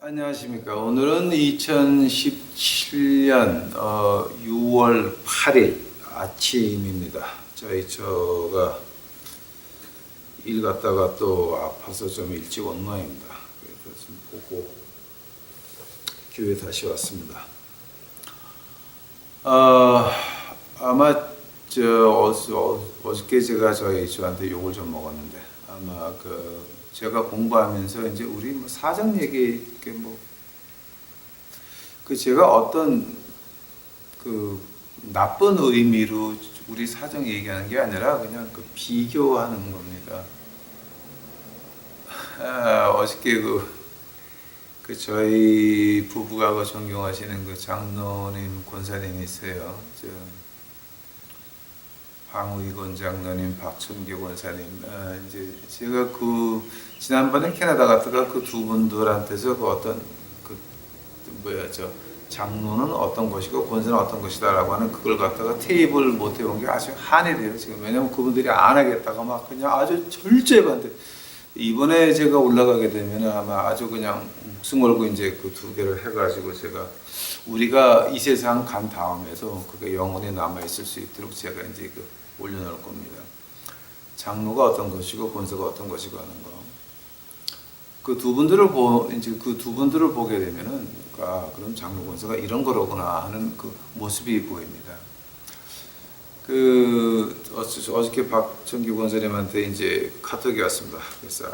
안녕하십니까. 오늘은 2017년 6월 8일 아침입니다. 제가 일 갔다가 또 아파서 좀 일찍 온 모양입니다. 그래서 좀 보고 교회 다시 왔습니다. 아마 어저께 제가 저한테 욕을 좀 먹었는데 아마 제가 공부하면서 이제 우리 사정 얘기 제가 어떤 나쁜 의미로 우리 사정 얘기하는 게 아니라 그냥 비교하는 겁니다. 어저께 저희 부부가 존경하시는 장로님 권사님이 있어요. 황우희 권장로님, 박춘규 권사님. 이제 제가 지난번에 캐나다 갔다가 두 분들한테서 장로는 어떤 것이고 권사는 어떤 것이다라고 하는 그걸 갖다가 테이블 못 해온 게 아주 한이 돼요 지금. 왜냐면 그분들이 안 하겠다가 막 그냥 아주 절제 반대. 이번에 제가 올라가게 되면 아마 아주 그냥 목숨 걸고 이제 두 개를 해가지고 우리가 이 세상 간 다음에도 그게 영원히 남아 있을 수 있도록 제가 이제 올려놓을 겁니다. 장로가 어떤 것이고 권사가 어떤 것이고 하는 거. 그 두 분들을 보게 되면은 그럼 장로 권사가 이런 거로구나 하는 모습이 보입니다. 어저께 박정규 권사님한테 이제 카톡이 왔습니다. 그래서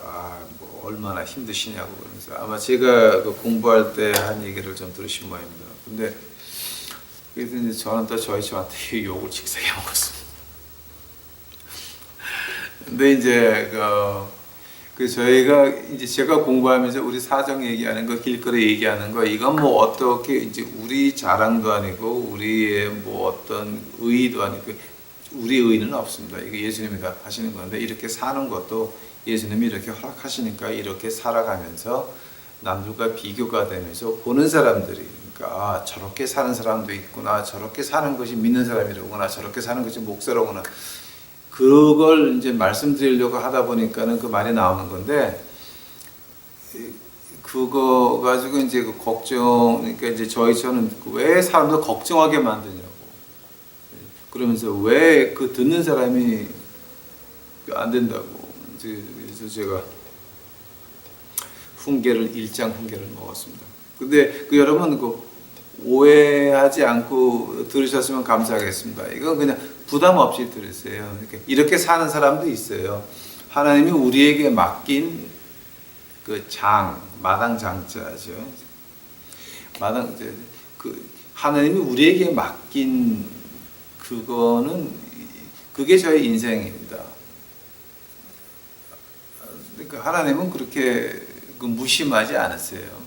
얼마나 힘드시냐고 그러면서 아마 제가 공부할 때 한 얘기를 좀 들으신 모양입니다. 근데 그래서 이제 저는 또 저한테 욕을 직세게 먹었습니다. 근데 이제 저희가 이제 제가 공부하면서 우리 사정 얘기하는 거, 길거리 얘기하는 거, 이건 어떻게 이제 우리 자랑도 아니고 우리의 어떤 의의도 아니고 우리 의의는 없습니다. 이거 예수님이 하시는 건데 이렇게 사는 것도 예수님이 이렇게 허락하시니까 이렇게 살아가면서 남들과 비교가 되면서 보는 사람들이 저렇게 사는 사람도 있구나, 저렇게 사는 것이 믿는 사람이로구나, 저렇게 사는 것이 목사로구나. 그걸 이제 말씀드리려고 하다 보니까는 말이 나오는 건데, 그거 가지고 이제 그러니까 이제 저는 왜 사람들 걱정하게 만드냐고. 그러면서 왜 듣는 사람이 안 된다고. 그래서 제가 일장 훈계를 먹었습니다. 근데 여러분 오해하지 않고 들으셨으면 감사하겠습니다. 이건 그냥 부담 없이 들으세요. 이렇게 사는 사람도 있어요. 하나님이 우리에게 맡긴 마당 장자죠. 하나님이 우리에게 맡긴 그게 저희 인생입니다. 그러니까 하나님은 그렇게 무심하지 않으세요.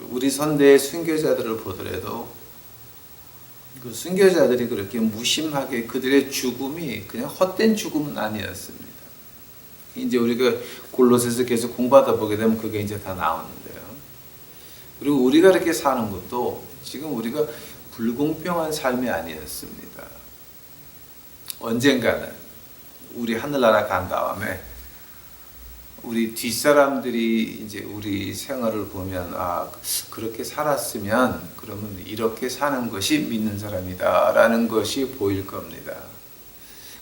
우리 선대의 순교자들을 보더라도 순교자들이 그렇게 무심하게 그들의 죽음이 그냥 헛된 죽음은 아니었습니다. 이제 우리가 골로새서 계속 공부하다 보게 되면 그게 이제 다 나오는데요. 그리고 우리가 이렇게 사는 것도 지금 우리가 불공평한 삶이 아니었습니다. 언젠가는 우리 하늘나라 간 다음에 우리 뒷사람들이 이제 우리 생활을 보면 그렇게 살았으면 그러면 이렇게 사는 것이 믿는 사람이다라는 것이 보일 겁니다.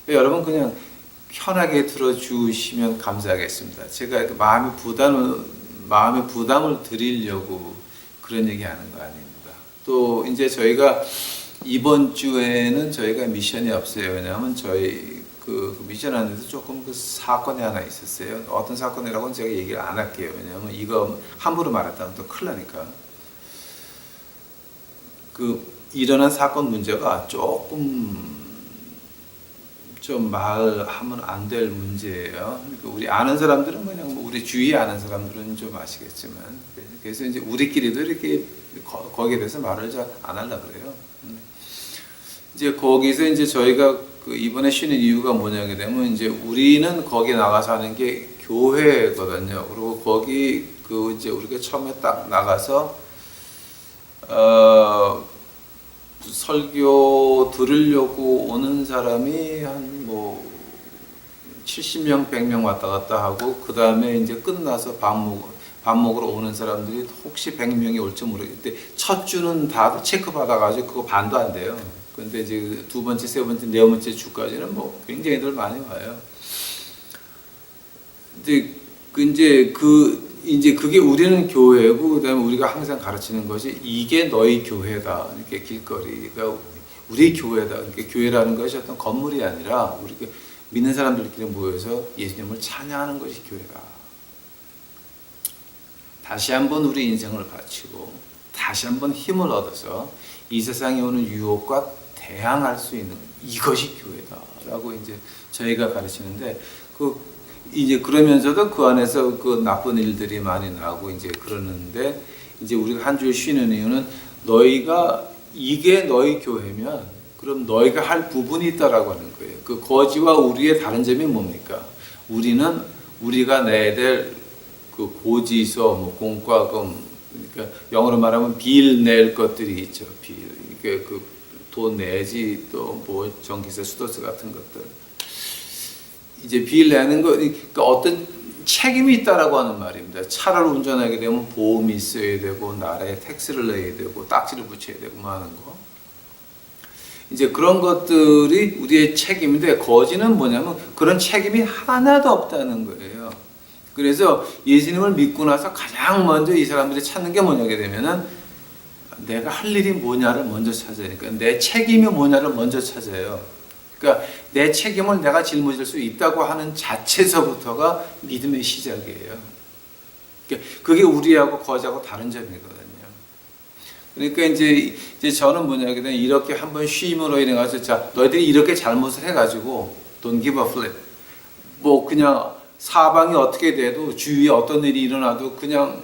여러분 그냥 편하게 들어주시면 감사하겠습니다. 제가 마음의 부담을 드리려고 그런 얘기하는 거 아닙니다. 또 이제 저희가 이번 주에는 저희가 미션이 없어요. 왜냐하면 저희 미션 하는데도 조금 사건이 하나 있었어요. 어떤 사건이라고는 제가 얘기를 안 할게요. 왜냐하면 이거 함부로 말했다면 또 큰일 나니까. 일어난 사건 문제가 조금 좀 말하면 안 될 문제예요. 우리 아는 사람들은 그냥 우리 주위에 아는 사람들은 좀 아시겠지만, 그래서 이제 우리끼리도 이렇게 거기에 대해서 말을 잘 안 하려고 그래요. 이제 거기서 이제 저희가 이번에 쉬는 이유가 뭐냐게 되면 이제 우리는 거기 나가서 하는 게 교회거든요. 그리고 거기 이제 우리가 처음에 딱 나가서 설교 들으려고 오는 사람이 한 70명, 100명 왔다 갔다 하고 그 다음에 이제 끝나서 밥 먹으러 오는 사람들이 혹시 100명이 올지 모르겠는데 첫 주는 다 체크 받아가지고 그거 반도 안 돼요. 근데 이제 두 번째, 세 번째, 네 번째 주까지는 뭐 굉장히들 많이 와요. 근데 이제 그게 우리는 교회고 그다음에 우리가 항상 가르치는 것이 이게 너희 교회다. 이렇게 길거리가 우리 교회다. 그러니까 교회라는 것이 어떤 건물이 아니라 우리가 믿는 사람들끼리 모여서 예수님을 찬양하는 것이 교회다. 다시 한번 우리 인생을 바치고 다시 한번 힘을 얻어서 이 세상에 오는 유혹과 대항할 수 있는 이것이 교회다라고 이제 저희가 가르치는데 이제 그러면서도 그 안에서 그 나쁜 일들이 많이 나고 이제 그러는데 이제 우리가 한 주일 쉬는 이유는 너희가 이게 너희 교회면 그럼 너희가 할 부분이 있다라고 하는 거예요. 그 거지와 우리의 다른 점이 뭡니까? 우리가 내야 될 그 고지서, 뭐 공과금, 그러니까 영어로 말하면 빌 낼 것들이 있죠. 빌, 그러니까 그 돈 내지 또 뭐 전기세, 수도세 같은 것들. 이제 빌 내는 거, 그러니까 어떤 책임이 있다라고 하는 말입니다. 차를 운전하게 되면 보험이 있어야 되고 나라에 텍스를 내야 되고 딱지를 붙여야 되고 뭐 하는 거. 이제 그런 것들이 우리의 책임인데 거지는 뭐냐면 그런 책임이 하나도 없다는 거예요. 그래서 예수님을 믿고 나서 가장 먼저 이 사람들이 찾는 게 뭐냐게 되면은 내가 할 일이 뭐냐를 먼저 찾아야 되니까 내 책임이 뭐냐를 먼저 찾아요. 그러니까 내 책임을 내가 짊어질 수 있다고 하는 자체서부터가 믿음의 시작이에요. 그러니까 그게 우리하고 거지하고 다른 점이거든요. 그러니까 이제 저는 뭐냐게 되면 이렇게 한번 쉼으로 인해 가지고 자 너희들이 이렇게 잘못을 해가지고 don't give a flip. 뭐 그냥 사방이 어떻게 돼도 주위에 어떤 일이 일어나도 그냥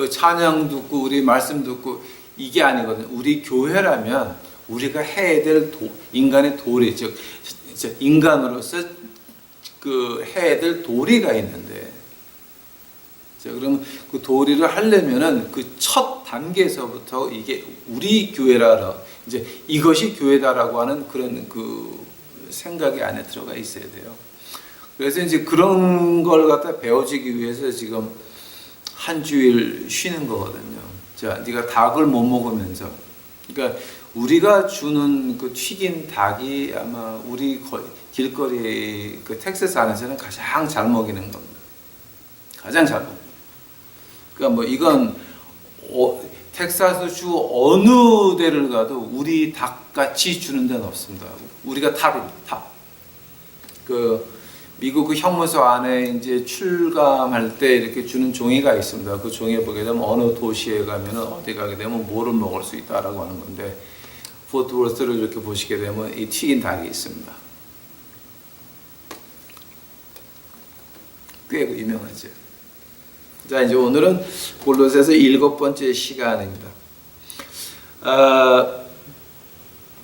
찬양 듣고 우리 말씀 듣고 이게 아니거든요. 우리 교회라면 우리가 해야 될 인간의 도리, 즉 인간으로서 그 해야 될 도리가 있는데, 자 그러면 그 도리를 하려면은 그 첫 단계에서부터 이게 우리 교회라 이제 이것이 교회다라고 하는 그런 그 생각이 안에 들어가 있어야 돼요. 그래서 이제 그런 걸 갖다 배워지기 위해서 지금 한 주일 쉬는 거거든요. 자, 네가 닭을 못 먹으면서, 그러니까 우리가 주는 그 튀긴 닭이 아마 우리 길거리 그 텍사스 안에서는 가장 잘 먹이는 겁니다. 가장 잘 먹는. 그러니까 뭐 이건 텍사스 주 어느 데를 가도 우리 닭같이 주는 데는 없습니다. 우리가 탑입니다. 탑. 미국 그 형무소 안에 이제 출감할 때 이렇게 주는 종이가 있습니다. 그 종이에 보게 되면 어느 도시에 가면은 어디 가게 되면 뭐를 먹을 수 있다라고 하는 건데, 포트워스를 이렇게 보시게 되면 이 튀긴 닭이 있습니다. 꽤 유명하죠. 자, 이제 오늘은 골로새서 7번째 시간입니다.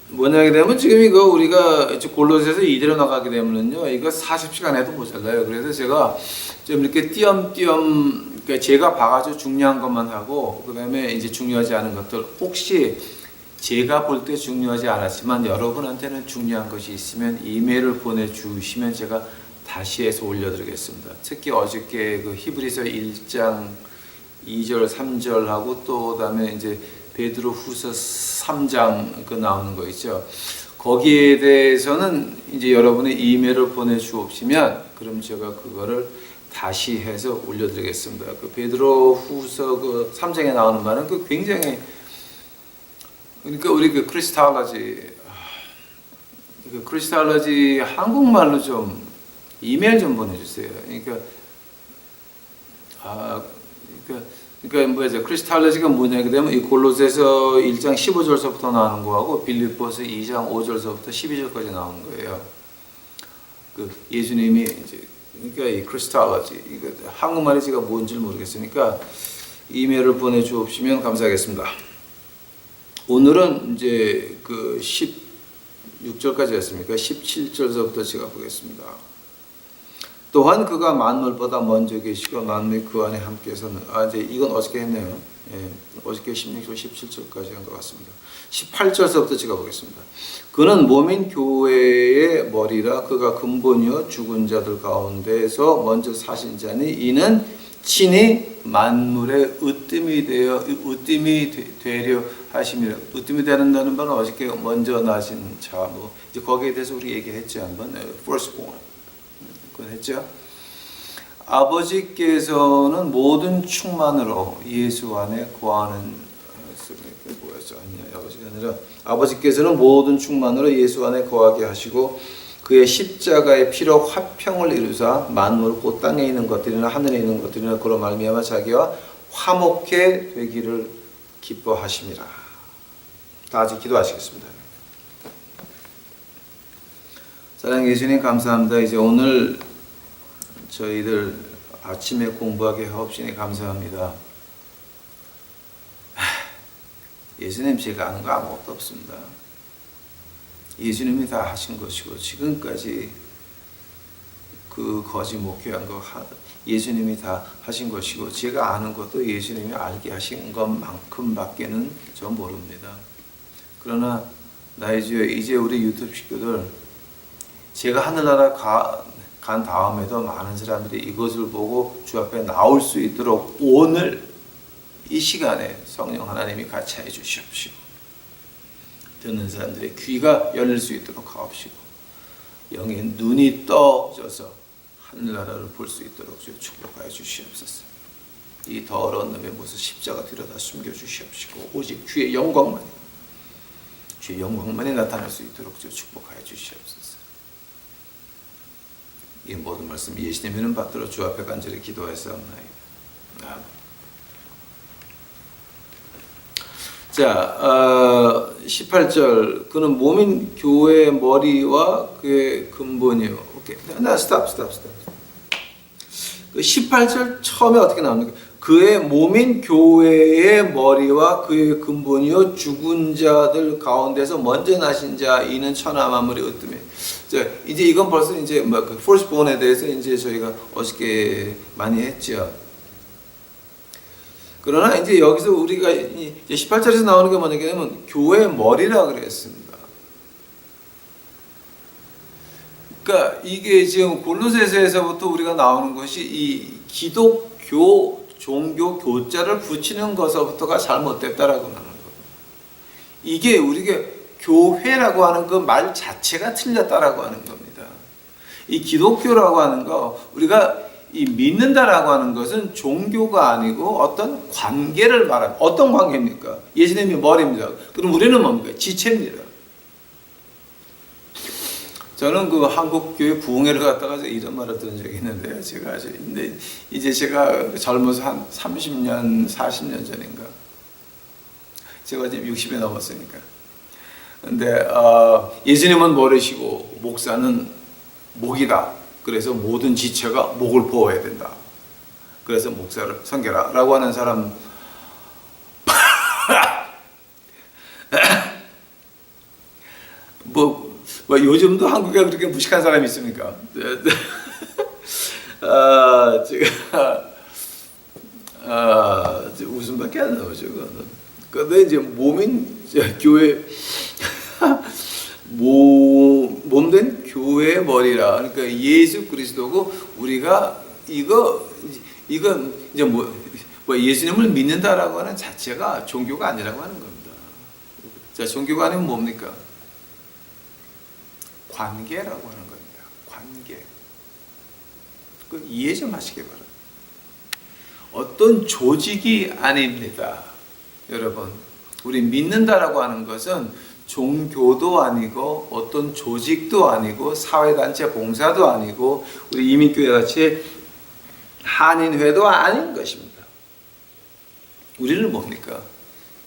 뭐냐게 되면 지금 이거 우리가 골로새서 이대로 나가게 되면은요, 이거 40시간 해도 모자라요. 그래서 제가 좀 이렇게 띄엄띄엄, 그러니까 제가 봐가지고 중요한 것만 하고, 그 다음에 이제 중요하지 않은 것들, 혹시 제가 볼 때 중요하지 않았지만 여러분한테는 중요한 것이 있으면 이메일을 보내주시면 제가 다시 해서 올려드리겠습니다. 특히 어저께 그 히브리서 1장 2절, 3절하고 또 그다음에 이제 베드로 후서 3장 그 나오는 거 있죠. 거기에 대해서는 이제 여러분의 이메일을 보내주옵시면 그럼 제가 그거를 다시 해서 올려드리겠습니다. 그 베드로 후서 그 3장에 나오는 말은 그 굉장히, 그러니까 우리 그 크리스탈러지 한국말로 좀 이메일 좀 보내주세요. 그러니까 뭐죠? 크리스탈러지가 뭐냐게 되면 이 골로새서 1장 15절서부터 나오는 거하고 빌립보서 2장 5절서부터 12절까지 나오는 거예요. 그 예수님이 이제 그러니까 이 크리스탈러지 이거 한국말이 제가 뭔지 모르겠으니까 이메일을 보내주옵시면 감사하겠습니다. 오늘은 이제 그 16절까지 했습니까? 17절서부터 제가 보겠습니다. 또한 그가 만물보다 먼저 계시고 만물이 그 안에 함께서는 이제 이건 어저께 했네요. 예, 어저께 16절 17절까지 한 것 같습니다. 18절서부터 제가 보겠습니다. 그는 몸인 교회의 머리라 그가 근본이요 죽은 자들 가운데서 먼저 사신 자니 이는 친히 만물의 으뜸이 되려 하심이라. 으뜸이 되는다는 말은 어저께 먼저 나신 자, 뭐 이제 거기에 대해서 우리 얘기했죠 한번. firstborn 그건 했죠. 아버지께서는 모든 충만으로 예수 안에 거하는 아버지가 아니라 아버지께서는 모든 충만으로 예수 안에 거하게 하시고 그의 십자가의 피로 화평을 이루사 만물 곧 땅에 있는 것들이나 하늘에 있는 것들이나 그로 말미암아 자기와 화목해 되기를 기뻐하심이라. 다 같이 기도하시겠습니다. 사랑하는 예수님 감사합니다. 이제 오늘 저희들 아침에 공부하게 하옵시니 감사합니다. 예수님 제가 아는 거 아무것도 없습니다. 예수님이 다 하신 것이고 지금까지 그 거짓 목회한 거 예수님이 다 하신 것이고 제가 아는 것도 예수님이 알게 하신 것만큼밖에는 전 모릅니다. 그러나 나의 주여 이제 우리 유튜브 식구들 제가 하늘나라 간 다음에도 많은 사람들이 이것을 보고 주 앞에 나올 수 있도록 오늘 이 시간에 성령 하나님이 같이 해 주시옵시고 듣는 사람들의 귀가 열릴 수 있도록 하옵시고 영의 눈이 떠져서 하늘나라를 볼 수 있도록 축복하여 주시옵소서. 이 더러운 놈의 모습 십자가 뒤로 다 숨겨 주시옵시고 오직 주의 영광만이 나타날 수 있도록 축복하여 주시옵소서. 이 모든 말씀 예수님의 이름 받들어 주 앞에 간절히 기도하였사옵나이다. 아멘. 자, 18절 그는 몸인 교회의 머리와 그의 근본이요. 오케이. 스탑. 그 18절 처음에 어떻게 나옵니까? 그의 몸인 교회의 머리와 그의 근본이요 죽은 자들 가운데서 먼저 나신 자 이는 천하 만물의 으뜸이. 자, 이제 이건 벌써 이제 그 firstborn에 대해서 이제 저희가 어저께 많이 했죠. 그러나 이제 여기서 우리가 이제 18절에서 나오는 게 뭐냐면 교회의 머리라 그랬습니다. 그러니까 이게 지금 골로새서에서부터 우리가 나오는 것이 이 기독교 종교 교자를 붙이는 것부터가 잘못됐다라고 하는 거예요. 이게 우리가 교회라고 하는 그 말 자체가 틀렸다라고 하는 겁니다. 이 기독교라고 하는 거 우리가 이 믿는다라고 하는 것은 종교가 아니고 어떤 관계를 말하는 어떤 관계입니까? 예수님이 머리입니다. 그럼 우리는 뭡니까? 지체입니다. 저는 그 한국 교회 부흥회를 갔다가 이런 말을 들은 적이 있는데요. 근데 이제 제가 젊어서 한 30년, 40년 전인가. 제가 지금 60에 넘었으니까. 근데 예수님은 머리시고 목사는 목이다. 그래서 모든 지체가 목을 보호해야 된다. 그래서 목사를 섬겨라 라고 하는 사람 뭐 요즘도 한국에 그렇게 무식한 사람이 있습니까? 제가 웃음밖에 안 나오죠. 근데 이제 몸인 교회 몸된 교회의 머리라. 그러니까 예수 그리스도고 우리가 이건 이제 뭐 예수님을 믿는다라고 하는 자체가 종교가 아니라고 하는 겁니다. 자, 종교가 아니면 뭡니까? 관계라고 하는 겁니다. 관계. 그 이해 좀 하시기 바랍니다. 어떤 조직이 아닙니다. 여러분, 우리 믿는다라고 하는 것은 종교도 아니고 어떤 조직도 아니고 사회단체 봉사도 아니고 우리 이민교회 같이 한인회도 아닌 것입니다. 우리는 뭡니까?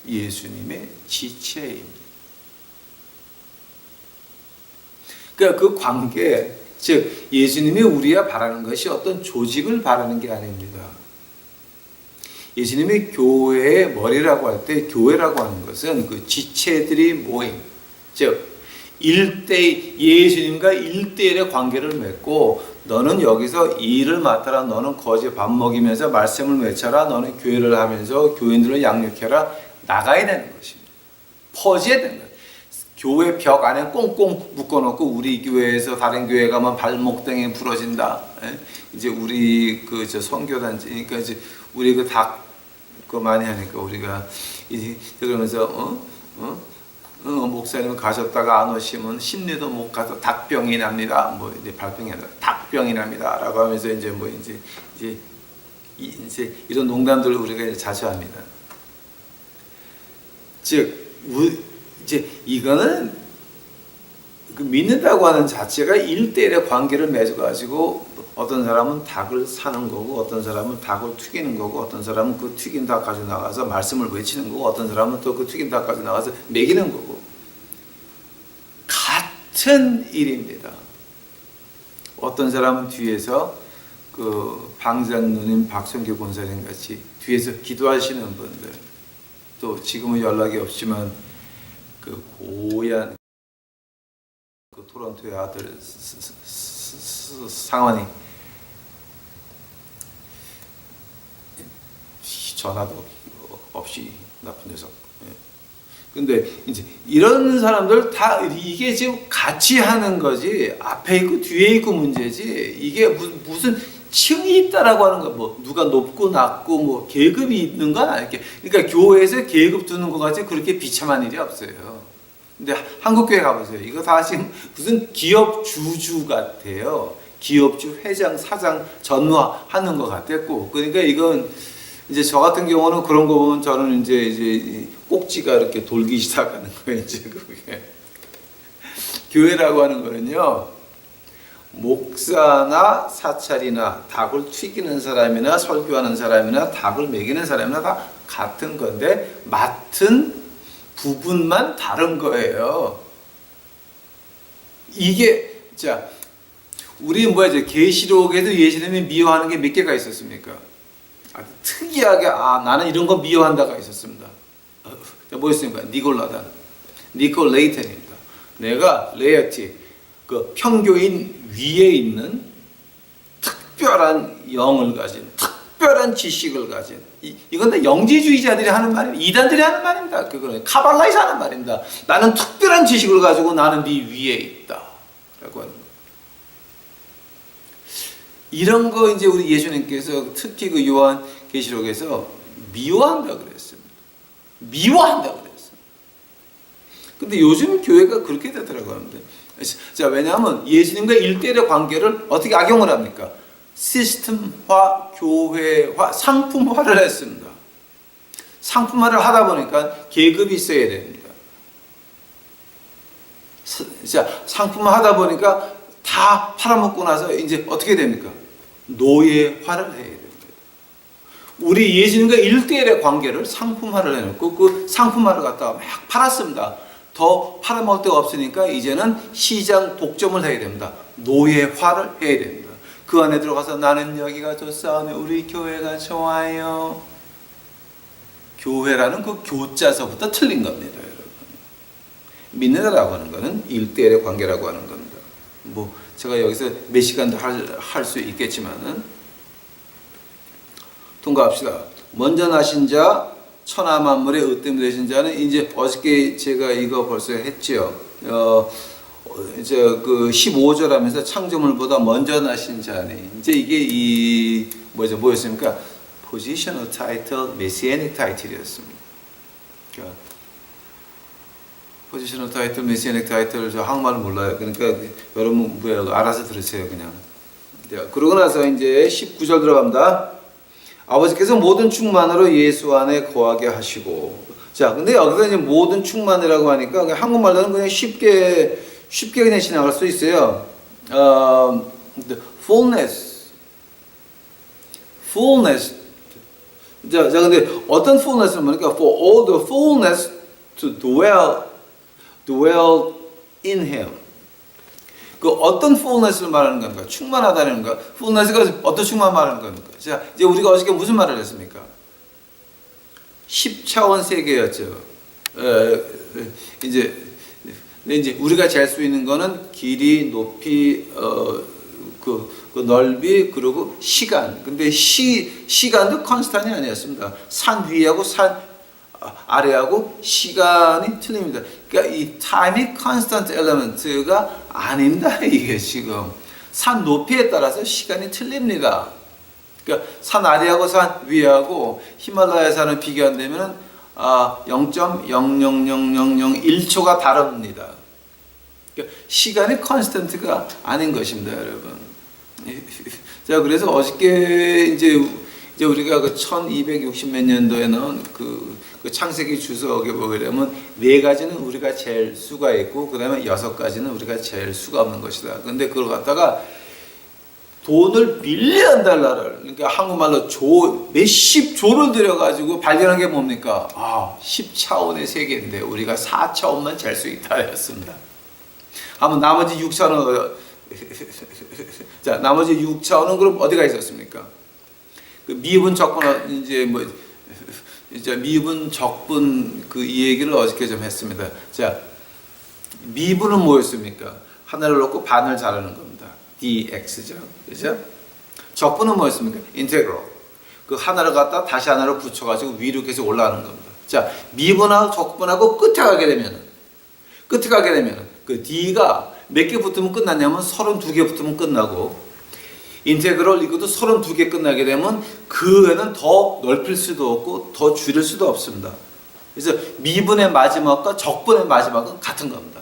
예수님의 지체입니다. 그러니까 그 관계, 즉 예수님이 우리가 바라는 것이 어떤 조직을 바라는 게 아닙니다. 예수님이 교회의 머리라고 할 때 교회라고 하는 것은 그 지체들이 모임, 즉 예수님과 1대1의 관계를 맺고 너는 여기서 일을 맡아라. 너는 거지 밥 먹이면서 말씀을 외쳐라. 너는 교회를 하면서 교인들을 양육해라. 나가야 되는 것입니다. 퍼져야 되는 거예요. 교회 벽 안에 꽁꽁 묶어놓고 우리 교회에서 다른 교회 가면 발목등에 부러진다. 이제 우리 저 선교단지, 그러니까 이제 우리 그거 많이 하니까 우리가 이제 그러면서 목사님 가셨다가 안 오시면 심리도 못 가서 닭병이 납니다. 뭐 이제 발병이 아니라 닭병이 납니다라고 하면서 이제 뭐 이제 이런 농담들을 우리가 자주 합니다. 즉 이제 이거는 그 믿는다고 하는 자체가 1대1의 관계를 맺어가지고 어떤 사람은 닭을 사는 거고 어떤 사람은 닭을 튀기는 거고 어떤 사람은 그 튀긴 닭 가지고 나가서 말씀을 외치는 거고 어떤 사람은 또 그 튀긴 닭 가지고 나가서 먹이는 거고 같은 일입니다. 어떤 사람은 뒤에서 그 방장 누님 박성규 권사님 같이 뒤에서 기도하시는 분들 또 지금은 연락이 없지만 그 고얀 그 토론토의 아들 상원이 전화도 없이 나쁜 녀석. 근데 이제 이런 사람들 다 이게 지금 같이 하는 거지 앞에 있고 뒤에 있고 문제지 이게 무슨 층이 있다라고 하는 거 뭐 누가 높고 낮고 뭐 계급이 있는 건 아니게 그러니까 교회에서 계급 두는 것 같이 그렇게 비참한 일이 없어요. 근데 한국 교회 가보세요. 이거 다 지금 무슨 기업 주주 같아요. 기업주 회장 사장 전무하는 것 같았고 그러니까 이건 이제 저 같은 경우는 그런 거 보면 저는 이제 꼭지가 이렇게 돌기 시작하는 거예요. 이제 그게 교회라고 하는 거는요. 목사나 사찰이나 닭을 튀기는 사람이나 설교하는 사람이나 닭을 먹이는 사람이나 다 같은 건데 맡은 부분만 다른 거예요. 이게 자 우리 뭐야 계시록에도 예수님이 미워하는 게 몇 개가 있었습니까? 아주 특이하게 나는 이런 거 미워한다가 있었습니다. 뭐였습니까? 니콜라다, 니콜레이텐입니다. 내가 레이티 그 평교인 위에 있는 특별한 영을 가진 특별한 지식을 가진 이건 다 영지주의자들이 하는 말입니다. 이단들이 하는 말입니다. 그거는 카발라에서 하는 말입니다. 나는 특별한 지식을 가지고 나는 네 위에 있다. 라고 하는 거예요. 이런 거 이제 우리 예수님께서 특히 그 요한 계시록에서 미워한다 그랬습니다. 미워한다 그랬어요. 근데 요즘 교회가 그렇게 되더라고요. 자, 왜냐하면 예수님과 1대1의 관계를 어떻게 악용을 합니까? 시스템화, 교회화, 상품화를 했습니다. 상품화를 하다 보니까 계급이 있어야 됩니다. 자, 상품화 하다 보니까 다 팔아먹고 나서 이제 어떻게 됩니까? 노예화를 해야 됩니다. 우리 예수님과 1대1의 관계를 상품화를 해놓고 그 상품화를 갖다가 막 팔았습니다. 더 팔아먹을 데가 없으니까 이제는 시장 독점을 해야 됩니다. 노예화를 해야 됩니다. 그 안에 들어가서 나는 여기가 좋사오며 우리 교회가 좋아요. 교회라는 그 교자서부터 틀린 겁니다, 여러분. 믿는다라고 하는 것은 1대1의 관계라고 하는 겁니다. 뭐 제가 여기서 몇 시간도 할 수 있겠지만은 통과합시다. 먼저 나신 자 천하 만물의 으뜸이 되신 자는 이제 어저께 제가 이거 벌써 했죠. 이제 그 15절 하면서 창조물보다 먼저 나신 자니 이제 이게 뭐였습니까? 포지셔널 타이틀, 메시아닉 타이틀이었습니다. 그러니까 포지셔널 타이틀, 메시아닉 타이틀 저 한국말을 몰라요. 그러니까 여러분 알아서 들으세요 그냥. 그러고 나서 이제 19절 들어갑니다. 아버지께서 모든 충만으로 예수 안에 거하게 하시고. 자, 근데 여기서 이제 모든 충만이라고 하니까 한국말로는 그냥 쉽게 그냥 지나갈 수 있어요. fullness. 자, 근데 어떤 fullness는 뭐니까 for all the fullness to dwell in him. 그 어떤 fullness를 말하는 겁니까? 충만하다는 거. fullness가 어떤 충만 말하는 겁니까? 자, 이제 우리가 어저께 무슨 말을 했습니까? 10차원 세계였죠. 이제 근데 이제 우리가 잴 수 있는 거는 길이, 높이, 그 넓이, 그리고 시간. 근데 시간도 컨스탄이 아니었습니다. 산 위하고 산 아래하고 시간이 틀립니다. 그러니까 이 타임이 컨스탄트 엘리먼트가 아닙니다. 이게 지금 산 높이에 따라서 시간이 틀립니다. 그러니까 산 아래하고 산 위하고 히말라야 산을 비교한다면 0.0000001초가 다릅니다. 그러니까 시간이 컨스턴트가 아닌 것입니다, 여러분. 자, 그래서 어저께 이제 우리가 그 1260 몇 년도에 나온 그 창세기 주석에 보게 되면 4가지는 우리가 잴 수가 있고, 그 다음에 6가지는 우리가 잴 수가 없는 것이다. 근데 그걸 갖다가 돈을 빌리언 달러를, 그러니까 한국말로 몇십 조를 들여가지고 발견한 게 뭡니까? 10차원의 세계인데 우리가 4차원만 잴 수 있다 했습니다. 한번 나머지 6차원은 자, 나머지 6차원은 그럼 어디가 있었습니까? 그 미분 적분 이제 미분 적분 이 얘기를 어저께 좀 했습니다. 자, 미분은 뭐였습니까? 하나를 놓고 반을 자르는 겁니다. dx죠. 그죠? 적분은 뭐였습니까? 인테그럴. 그 하나를 갖다 다시 하나를 붙여가지고 위로 계속 올라가는 겁니다. 자, 미분하고 적분하고 끝에 가게 되면 그 d가 몇 개 붙으면 끝났냐면 32개 붙으면 끝나고, 인테그럴 이것도 32개 끝나게 되면 그 외에는 더 넓힐 수도 없고 더 줄일 수도 없습니다. 그래서 미분의 마지막과 적분의 마지막은 같은 겁니다.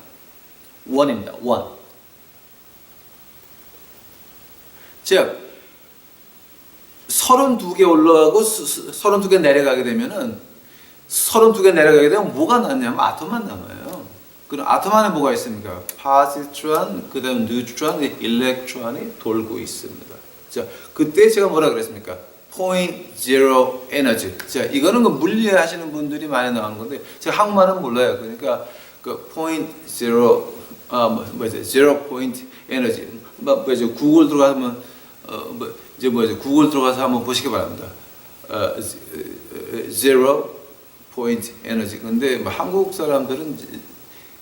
1입니다. 1. 즉 32개 올라가고 32개 내려가게 되면 뭐가 남냐면 아톰만 남아요. 그럼 아톰 안에 뭐가 있습니까? 파지트론, 그 다음 뉴트론, 일렉트론이 돌고 있습니다. 자, 그때 제가 뭐라 그랬습니까? point zero energy. 자, 이거는 그 물리 하시는 분들이 많이 나오는 건데, 제가 한국말은 몰라요. 그러니까 그 point zero, zero point energy. 구글 들어가면 구글 들어가서 한번 보시기 바랍니다. zero point energy. 근데 한국 사람들은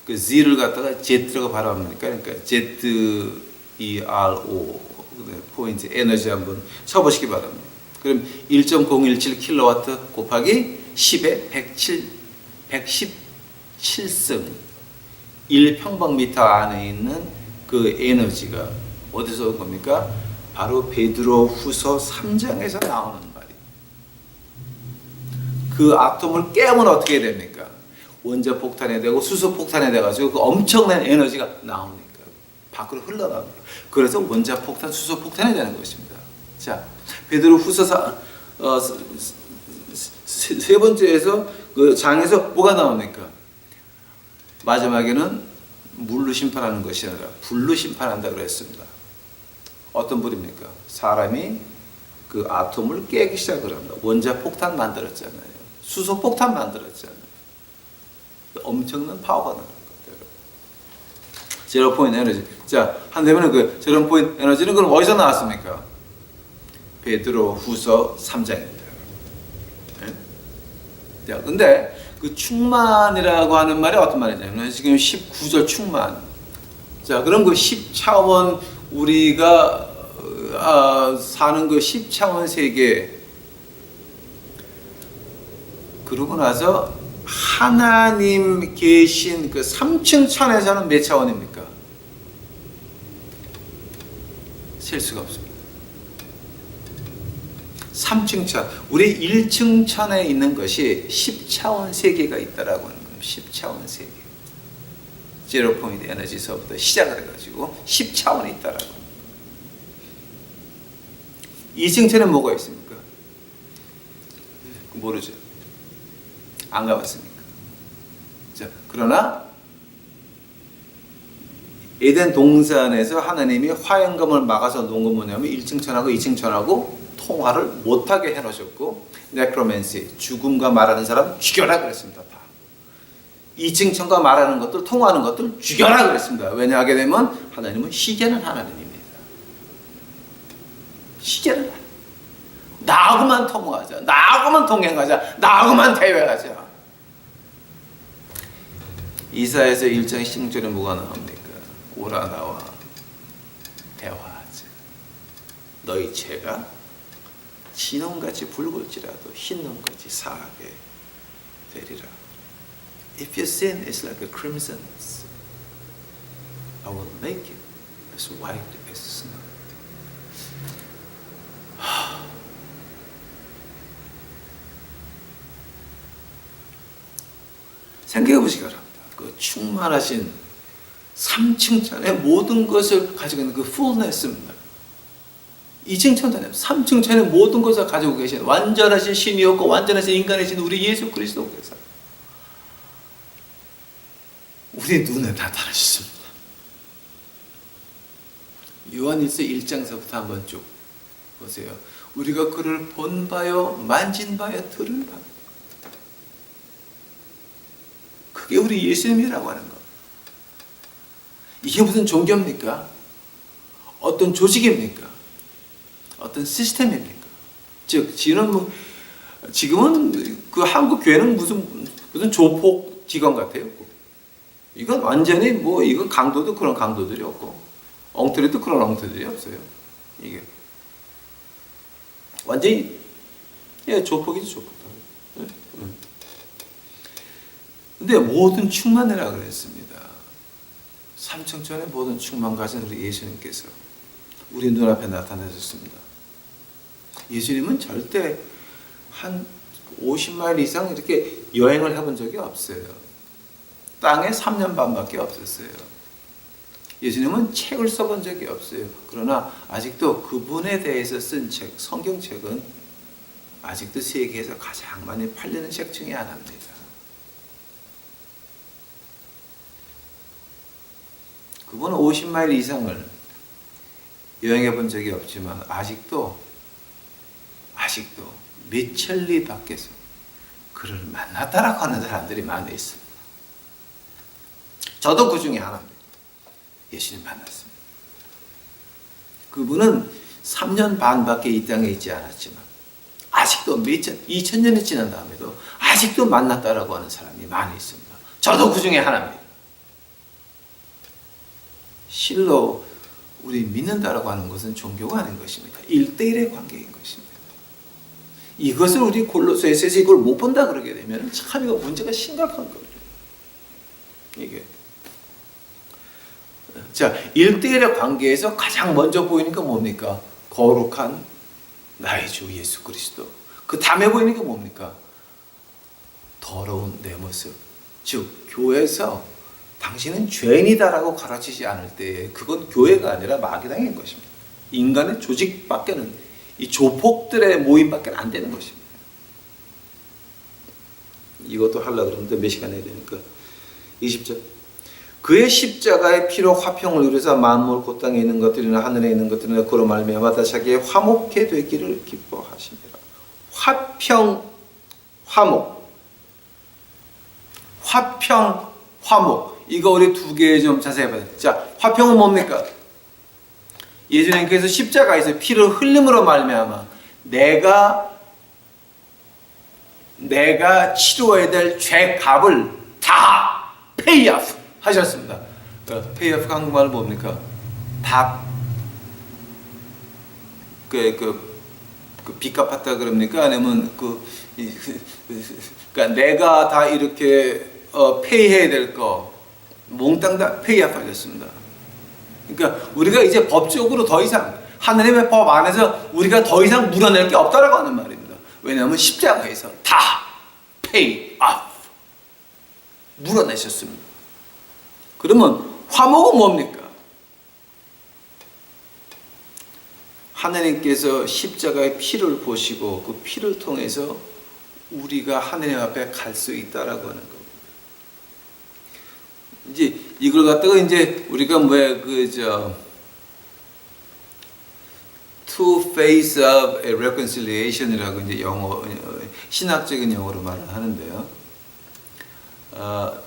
그 Z를 갖다가 Z라고 발음합니까? 그러니까 ZERO 포인트 에너지 한번 쳐보시기 바랍니다. 그럼 1.017 킬로와트 곱하기 10의 117승 1평방미터 안에 있는 그 에너지가 어디서 온 겁니까? 바로 베드로 후서 3장에서 나오는 말이에요. 그 아톰을 깨면 어떻게 됩니까? 원자 폭탄이 되고 수소 폭탄이 돼가지고 그 엄청난 에너지가 나오니까 밖으로 흘러나옵니다. 그래서 원자 폭탄, 수소 폭탄이 되는 것입니다. 자, 베드로 후서 세 번째에서 그 장에서 뭐가 나옵니까? 마지막에는 물로 심판하는 것이 아니라 불로 심판한다 그랬습니다. 어떤 불입니까? 사람이 그 아톰을 깨기 시작을 합니다. 원자 폭탄 만들었잖아요. 수소 폭탄 만들었잖아요. 엄청난 파워가 나는 거예요. 제로 포인트 에너지. 자, 한다면 그 제로 포인트 에너지는 그럼 어디서 나왔습니까? 베드로 후서 3장입니다. 네? 자, 근데 그 충만이라고 하는 말이 어떤 말이냐면 지금 19절 충만. 자, 그럼 그 10차원 우리가 사는 그 10차원 세계, 그러고 나서 하나님 계신 그 3층 천에서는 몇 차원입니까? 셀 수가 없습니다. 3층 천, 우리 1층 천에 있는 것이 10차원 세계가 있다라고 하는 겁니다. 10차원 세계. 제로 포인트 에너지서부터 시작을 해가지고 10차원이 있다라고 합니다. 2층 천에 뭐가 있습니까? 모르죠. 안 가봤으니까. 자, 그러나 에덴 동산에서 하나님이 화영검을 막아서 놓은 건 뭐냐면 1층 천하고 2층 천하고 통화를 못하게 해놓으셨고, 네크로맨시, 죽음과 말하는 사람 죽여라 그랬습니다. 다. 2층 천과 말하는 것들, 통화하는 것들 죽여라 그랬습니다. 왜냐하게 되면 하나님은 시계는 하나님입니다. 시계는 나하고만 통화하자, 나하고만 동행하자, 나하고만 대화하자. 이사야서 1장 16절에 뭐가 나옵니까? 오라 나와 대화하자. 너희 죄가 진홍같이 붉을지라도 흰놈같이 사하게 되리라. If your sin is like a crimson, I will make it as white as snow. 생각해 보시기 바랍니다. 그 충만하신 3층 천의 모든 것을 가지고 있는 그 fullness입니다. 2층 천단에 3층 천의 모든 것을 가지고 계신 완전하신 신이었고 완전하신 인간이신 우리 예수 그리스도께서 우리 눈에 나타나셨습니다. 요한일서 1장서부터 한번 쭉 보세요. 우리가 그를 본 바요 만진 바요 들은 바, 그게 우리 예수님이라고 하는 것. 이게 무슨 종교입니까? 어떤 조직입니까? 어떤 시스템입니까? 즉 지금은 그 한국 교회는 무슨 조폭 기관 같아요. 이건 완전히 이건 강도도 그런 강도들이 없고 엉터리도 그런 엉터리들이 없어요. 이게 완전히 조폭이지 조폭. 근데 모든 충만이라 그랬습니다. 삼층천의 모든 충만 가진 우리 예수님께서 우리 눈앞에 나타나셨습니다. 예수님은 절대 한 50마일 이상 이렇게 여행을 해본 적이 없어요. 땅에 3년 반밖에 없었어요. 예수님은 책을 써본 적이 없어요. 그러나 아직도 그분에 대해서 쓴 책, 성경책은 아직도 세계에서 가장 많이 팔리는 책 중에 하나입니다. 그분은 50마일 이상을 여행해 본 적이 없지만 아직도 몇천 리 밖에서 그를 만났다라고 하는 사람들이 많이 있습니다. 저도 그 중에 하나입니다. 예수님 만났습니다. 그분은 3년 반밖에 이 땅에 있지 않았지만 아직도 2000년이 지난 다음에도 아직도 만났다라고 하는 사람이 많이 있습니다. 저도 그 중에 하나입니다. 실로 우리 믿는다라고 하는 것은 종교가 아닌 것입니다. 1대1의 관계인 것입니다. 이것을 우리 골로새서에서 이걸 못 본다 그러게 되면 참 이거 문제가 심각한 거예요. 이게. 자, 1대1의 관계에서 가장 먼저 보이는 게 뭡니까? 거룩한 나의 주 예수 그리스도. 그 다음에 보이는 게 뭡니까? 더러운 내 모습. 즉, 교회에서 당신은 죄인이다라고 가르치지 않을 때 그건 교회가 아니라 마귀당인 것입니다. 인간의 조직밖에는 이 조폭들의 모임밖에 안 되는 것입니다. 이것도 하려고 그러는데 몇 시간 해야 되니까 20절. 그의 십자가의 피로 화평을 이루사 만물 곧 땅에 있는 것들이나 하늘에 있는 것들이나 그로 말미암아 다 자기의 화목케 되기를 기뻐하시니라. 화평, 화목. 화평, 화목. 이거 우리 두 개 좀 자세히 봐요. 자, 화평은 뭡니까? 예수님께서 십자가에서 피를 흘림으로 말미암아 내가 치료해야 될 죄값을 다 페이오프 하셨습니다. 페이오프 한국말은 뭡니까? 다 빚 갚았다 그럽니까? 아니면 그러니까 내가 다 이렇게 페이해야 될 거 몽땅 다 페이오프 하셨습니다. 그러니까 우리가 이제 법적으로 더 이상 하나님의 법 안에서 우리가 더 이상 물어낼 게 없다라고 하는 말입니다. 왜냐하면 십자가에서 다 페이 오프 물어내셨습니다. 그러면 화목은 뭡니까? 하나님께서 십자가의 피를 보시고 그 피를 통해서 우리가 하나님 앞에 갈 수 있다라고 하는 겁니다. 이제 이걸 갖다가 이제 우리가 two phase of a reconciliation이라고 이제 영어 신학적인 영어로 말을 하는데요.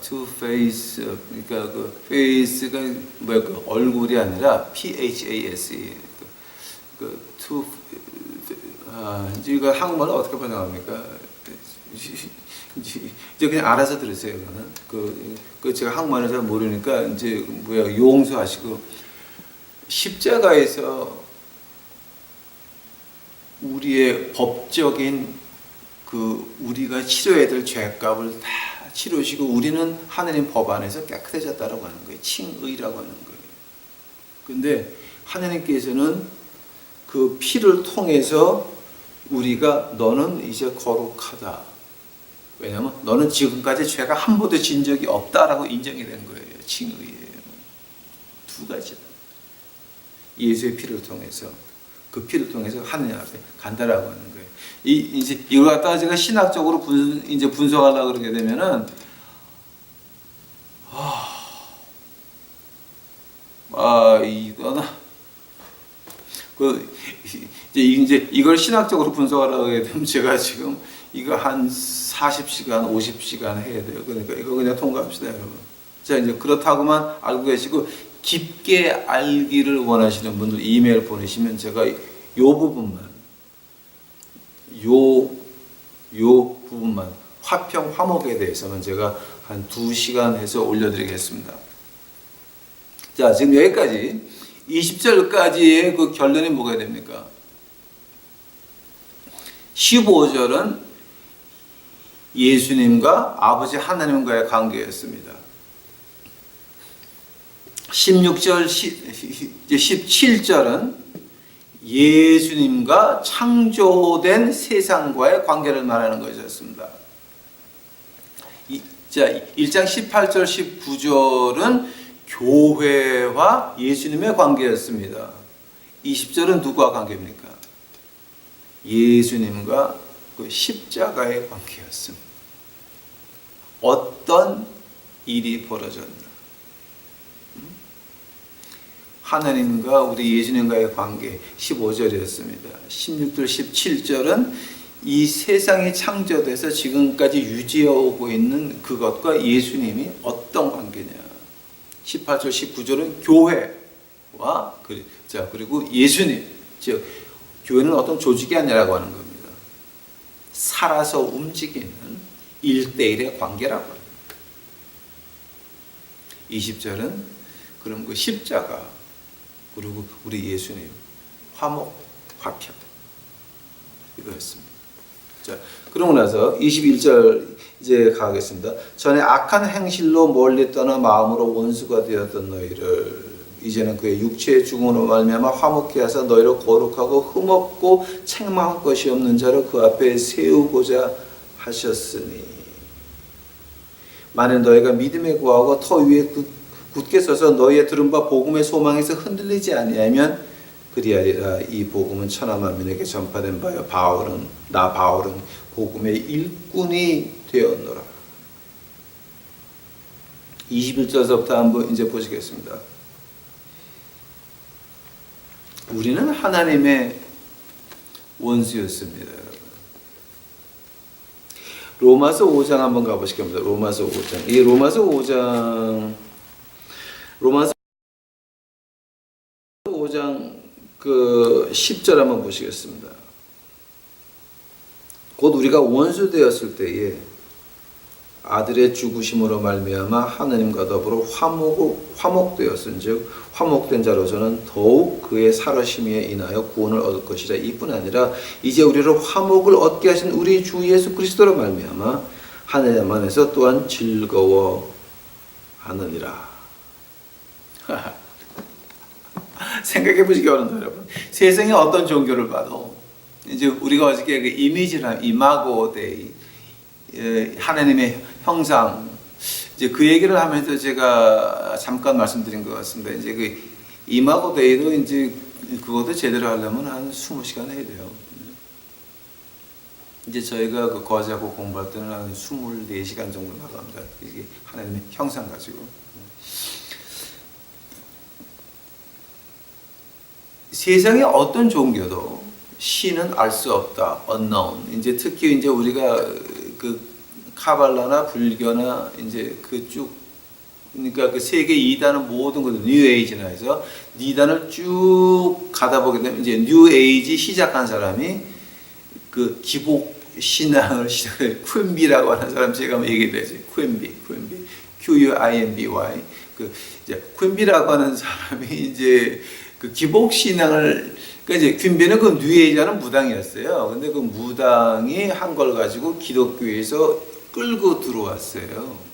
two face 그러니까 그 face가 그 얼굴이 아니라 PHASE two 이제 이거 한국말로 어떻게 번역합니까? 이제 그냥 알아서 들으세요. 그 제가 한국말을 잘 모르니까 이제 용서하시고 십자가에서 우리의 법적인 우리가 치러야 될 죄값을 다 치르시고 우리는 하나님 법 안에서 깨끗해졌다라고 하는 거예요. 칭의라고 하는 거예요. 근데 하나님께서는 그 피를 통해서 우리가 너는 이제 거룩하다. 왜냐하면 너는 지금까지 죄가 한 번도 진 적이 없다라고 인정이 된 거예요. 칭의예요. 두 가지다. 예수의 피를 통해서 그 피를 통해서 하느님 앞에 간다라고 하는 거예요. 이제 이걸 갖다가 제가 신학적으로 분석하려고 그러게 되면은 이거는 이제 이걸 신학적으로 분석하려고 하게 되면 제가 지금 이거 한 40시간, 50시간 해야 돼요. 그러니까 이거 그냥 통과합시다, 여러분. 자, 이제 그렇다고만 알고 계시고 깊게 알기를 원하시는 분들 이메일 보내시면 제가 요 부분만 화평, 화목에 대해서는 제가 한 2시간 해서 올려드리겠습니다. 자, 지금 여기까지 20절까지의 그 결론이 뭐가 됩니까? 15절은 예수님과 아버지 하나님과의 관계였습니다. 16절, 17절은 예수님과 창조된 세상과의 관계를 말하는 것이었습니다. 자, 1장 18절, 19절은 교회와 예수님의 관계였습니다. 20절은 누구와 관계입니까? 예수님과 그 십자가의 관계였습니다. 어떤 일이 벌어졌나? 하나님과 우리 예수님과의 관계 15절이었습니다. 16절, 17절은 이 세상이 창조돼서 지금까지 유지해 오고 있는 그것과 예수님이 어떤 관계냐? 18절, 19절은 교회와 그리고 예수님, 즉 교회는 어떤 조직이 아니라고 하는 겁니다. 살아서 움직이는 1대1의 관계라고 합니다. 20절은 그럼 그 십자가 그리고 우리 예수님 화목, 화평 이거였습니다. 자, 그러고 나서 21절 이제 가겠습니다. 전에 악한 행실로 멀리 떠나 마음으로 원수가 되었던 너희를 이제는 그의 육체의 죽음으로 말미암아 화목케 하사 너희를 거룩하고 흠없고 책망할 것이 없는 자로 그 앞에 세우고자 하셨으니 만일 너희가 믿음에 구하고 터 위에 굳게 서서 너희의 들은 바 복음의 소망에서 흔들리지 아니하면 그리하리라. 이 복음은 천하 만민에게 전파된 바요 바울은 복음의 일꾼이 되었노라. 21절서부터 한번 이제 보시겠습니다. 우리는 하나님의 원수였습니다. 로마서 5장 한번 가보시겠습니다. 로마서 5장. 이 로마서 5장 그 10절 한번 보시겠습니다. 곧 우리가 원수 되었을 때에 아들의 죽으심으로 말미암아 하나님과 더불어 화목되었은즉 화목된 자로서는 더욱 그의 살아심에 인하여 구원을 얻을 것이라. 이뿐 아니라 이제 우리를 화목을 얻게 하신 우리 주 예수 그리스도로 말미암아 하나님 안에서 또한 즐거워하느니라. 생각해 보시기 어렵다, 여러분. 세상에 어떤 종교를 봐도 이제 우리가 어저께 그 이미지나 이마고 데이 하나님의 형상 이제 그 얘기를 하면서 제가 잠깐 말씀드린 것 같습니다. 이제 그 이마고 데이도 이제 그것도 제대로 하려면 한 20시간 해야 돼요. 이제 저희가 그 거제하고 공부할 때는 한 24시간 정도 나갑니다. 이게 하나님의 형상 가지고. 세상의 어떤 종교도 신은 알 수 없다, unknown. 이제 특히 이제 우리가 그 카발라나 불교나 이제 그쭉 그러니까 그 세계 이단은 모든 것들 뉴에이지나 해서 이단을 쭉 가다 보게 되면 이제 뉴에이지 시작한 사람이 그 기복 신앙을 시작해 퀸비라고 하는 사람 제가 한번 얘기해야죠. 퀸비, QUINBY. 그 이제 퀸비라고 하는 사람이 이제 그 기복 신앙을 그러니까 이제 퀸비는 그 뉴에이지하는 무당이었어요. 근데 그 무당이 한 걸 가지고 기독교에서 끌고 들어왔어요.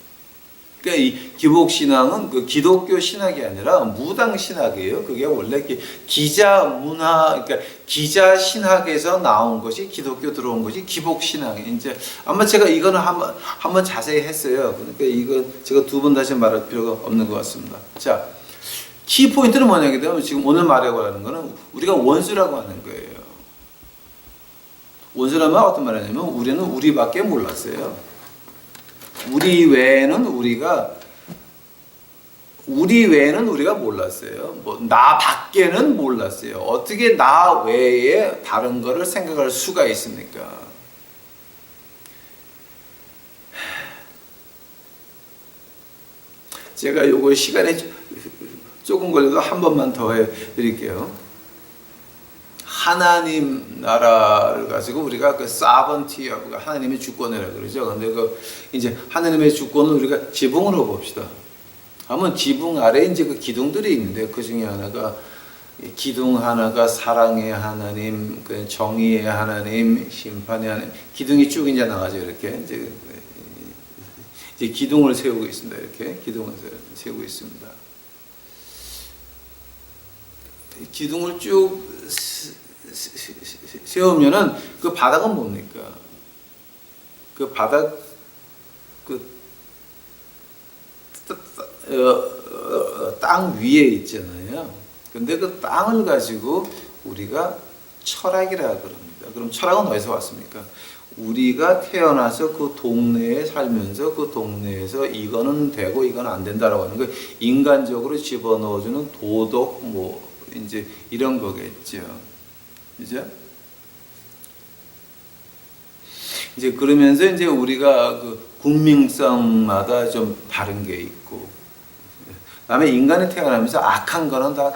그러니까 이 기복 신앙은 그 기독교 신학이 아니라 무당 신학이에요. 그게 원래 기자 문화, 그러니까 기자 신학에서 나온 것이 기독교 들어온 것이 기복 신앙이에요. 이제 아마 제가 이거는 한번 자세히 했어요. 그러니까 이거 제가 두 번 다시 말할 필요가 없는 것 같습니다. 자, 키 포인트는 뭐냐게 되면 지금 오늘 말하고 하는 거는 우리가 원수라고 하는 거예요. 원수라면 어떤 말이냐면 우리는 우리밖에 몰랐어요. 우리 외에는 우리가 몰랐어요. 뭐 나 밖에는 몰랐어요. 어떻게 나 외에 다른 거를 생각할 수가 있습니까? 제가 요거 시간에 조금 걸려도 한 번만 더 해드릴게요. 하나님 나라를 가지고 우리가 그 사번티, 하나님의 주권이라고 그러죠. 근데 그 이제 하나님의 주권을 우리가 지붕으로 봅시다. 하면 지붕 아래 이제 그 기둥들이 있는데 그 중에 하나가 기둥 하나가 사랑의 하나님, 그 정의의 하나님, 심판의 하나님, 기둥이 쭉 이제 나가죠. 이렇게 이제 기둥을 세우고 있습니다. 이렇게 기둥을 세우고 있습니다. 기둥을 쭉 세우면은 그 바닥은 뭡니까? 그 바닥 땅 위에 있잖아요. 근데 그 땅을 가지고 우리가 철학이라 그럽니다. 그럼 철학은 어디서 왔습니까? 우리가 태어나서 그 동네에 살면서 그 동네에서 이거는 되고 이건 안 된다라고 하는 거 인간적으로 집어넣어주는 도덕 뭐 이제 이런 거겠죠. 이제 그러면서 이제 우리가 그 국민성마다 좀 다른 게 있고, 그다음에 인간이 태어나면서 악한 거는 다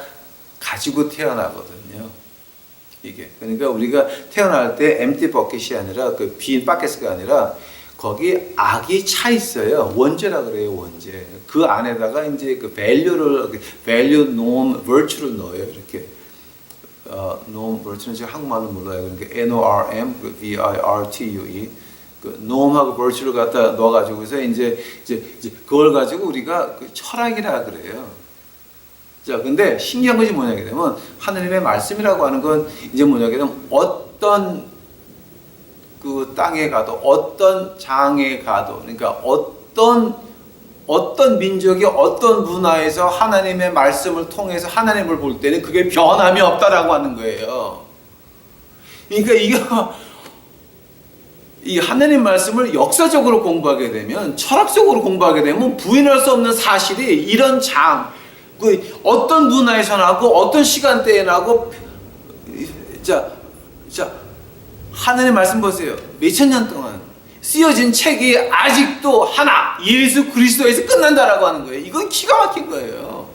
가지고 태어나거든요. 이게 그러니까 우리가 태어날 때 엠티 버킷이 아니라 그 빈 바켓가 아니라 거기 악이 차 있어요. 원죄라 그래요, 원죄. 그 안에다가 이제 그 value, norm, virtue를 넣어요. 이렇게. norm, virtue는 제가 한국말로 몰라요. 그러니까 NORM, VIRTUE. 그 norm하고 virtue를 갖다 넣어가지고 이제 그걸 가지고 우리가 그 철학이라 그래요. 자, 근데 신기한 것이 뭐냐게 되면 하느님의 말씀이라고 하는 건 이제 뭐냐게 되면 어떤 그 땅에 가도 어떤 장에 가도 그러니까 어떤 민족이 어떤 문화에서 하나님의 말씀을 통해서 하나님을 볼 때는 그게 변함이 없다라고 하는 거예요. 그러니까 이 하나님 말씀을 역사적으로 공부하게 되면 철학적으로 공부하게 되면 부인할 수 없는 사실이 이런 그 어떤 문화에서 나고 어떤 시간대에 나고 자 하나님 말씀 보세요. 몇천 년 동안 쓰여진 책이 아직도 하나 예수 그리스도에서 끝난다라고 하는 거예요. 이건 기가 막힌 거예요.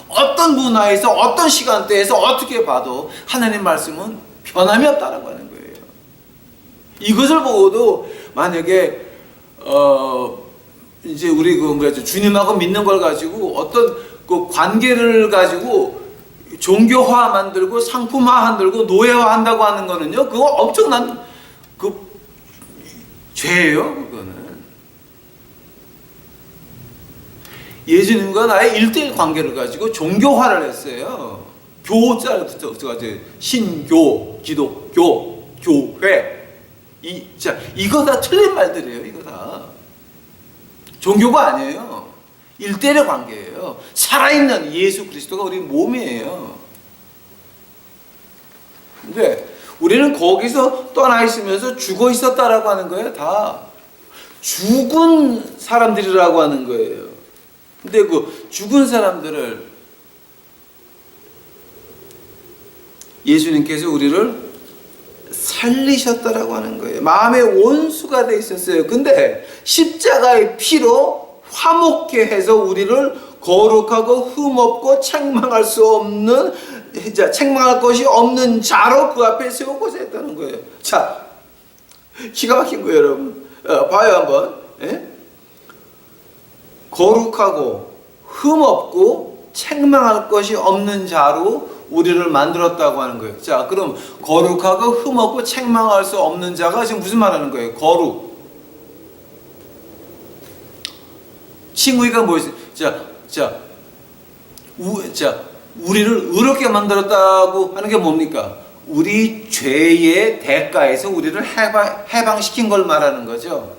어떤 문화에서 어떤 시간대에서 어떻게 봐도 하나님 말씀은 변함이 없다라고 하는 거예요. 이것을 보고도 만약에 이제 우리 주님하고 믿는 걸 가지고 어떤 그 관계를 가지고 종교화 만들고 상품화 만들고 노예화 한다고 하는 거는요, 그거 엄청난 그 죄예요. 그거는 예수님과 나의 1대1 관계를 가지고 종교화를 했어요. 교자를 붙여가지고 신교, 기독교, 교회 이거 다 틀린 말들이에요. 이거 다 종교가 아니에요. 1대1의 관계예요. 살아있는 예수 그리스도가 우리 몸이에요. 근데 우리는 거기서 떠나 있으면서 죽어 있었다라고 하는 거예요. 다 죽은 사람들이라고 하는 거예요. 근데 그 죽은 사람들을 예수님께서 우리를 살리셨다라고 하는 거예요. 마음의 원수가 돼 있었어요. 근데 십자가의 피로 화목케 해서 우리를 거룩하고 흠없고 책망할 수 없는 책망할 것이 없는 자로 그 앞에 세우고자 했다는 거예요. 자, 기가 막힌 거예요, 여러분. 봐요 한번. 예? 거룩하고 흠없고 책망할 것이 없는 자로 우리를 만들었다고 하는 거예요. 자, 그럼 거룩하고 흠없고 책망할 수 없는 자가 지금 무슨 말하는 거예요? 거룩. 칭의가 뭐였어요? 우리를 의롭게 만들었다고 하는 게 뭡니까? 우리 죄의 대가에서 우리를 해방시킨 걸 말하는 거죠.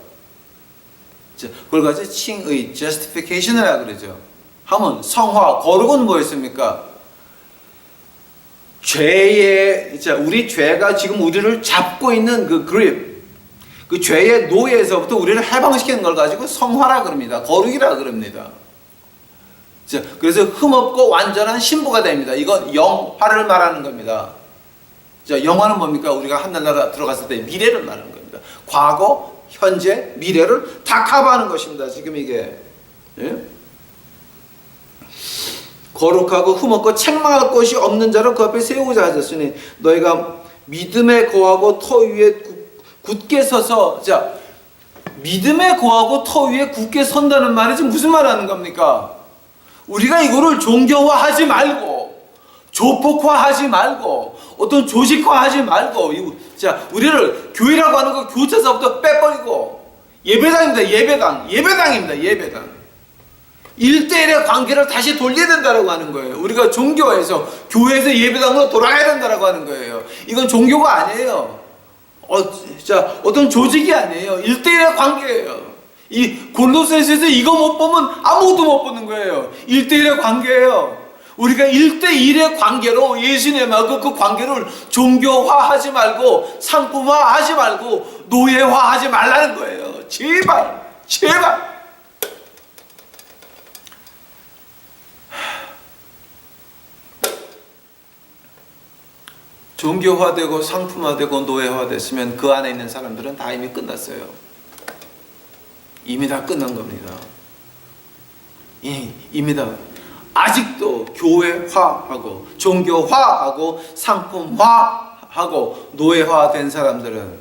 자, 그걸 가지고 칭의, justification이라고 그러죠. 하면 성화, 거룩은 뭐였습니까? 우리 죄가 지금 우리를 잡고 있는 그 그립, 그 죄의 노예에서부터 우리를 해방시키는 걸 가지고 성화라 그럽니다. 거룩이라 그럽니다. 자, 그래서 흠없고 완전한 신부가 됩니다. 이건 영화를 말하는 겁니다. 자, 영화는 뭡니까? 우리가 하늘나라 들어갔을 때 미래를 말하는 겁니다. 과거, 현재, 미래를 다 커버하는 것입니다. 지금 이게. 예? 거룩하고 흠없고 책망할 것이 없는 자를 그 앞에 세우고자 하셨으니 너희가 믿음에 거하고 터 위에 굳게 서서. 자, 믿음에 거하고 터 위에 굳게 선다는 말이 지금 무슨 말 하는 겁니까? 우리가 이거를 종교화하지 말고 조폭화하지 말고 어떤 조직화하지 말고, 자, 우리를 교회라고 하는 거 교체서부터 빼버리고 예배당입니다. 예배당 1대1의 관계를 다시 돌려야 된다라고 하는 거예요. 우리가 종교에서 교회에서 예배당으로 돌아가야 된다라고 하는 거예요. 이건 종교가 아니에요. 어떤 조직이 아니에요. 1대1의 관계예요. 이 골로새서에서 이거 못 보면 아무것도 못 보는 거예요. 1대1의 관계예요. 우리가 1대1의 관계로 예수님하고 그 관계를 종교화하지 말고 상품화하지 말고 노예화하지 말라는 거예요. 제발. 종교화되고 상품화되고 노예화됐으면 그 안에 있는 사람들은 다 이미 끝났어요. 이미 다 끝난 겁니다. 이미 다. 아직도 교회화하고 종교화하고 상품화하고 노예화된 사람들은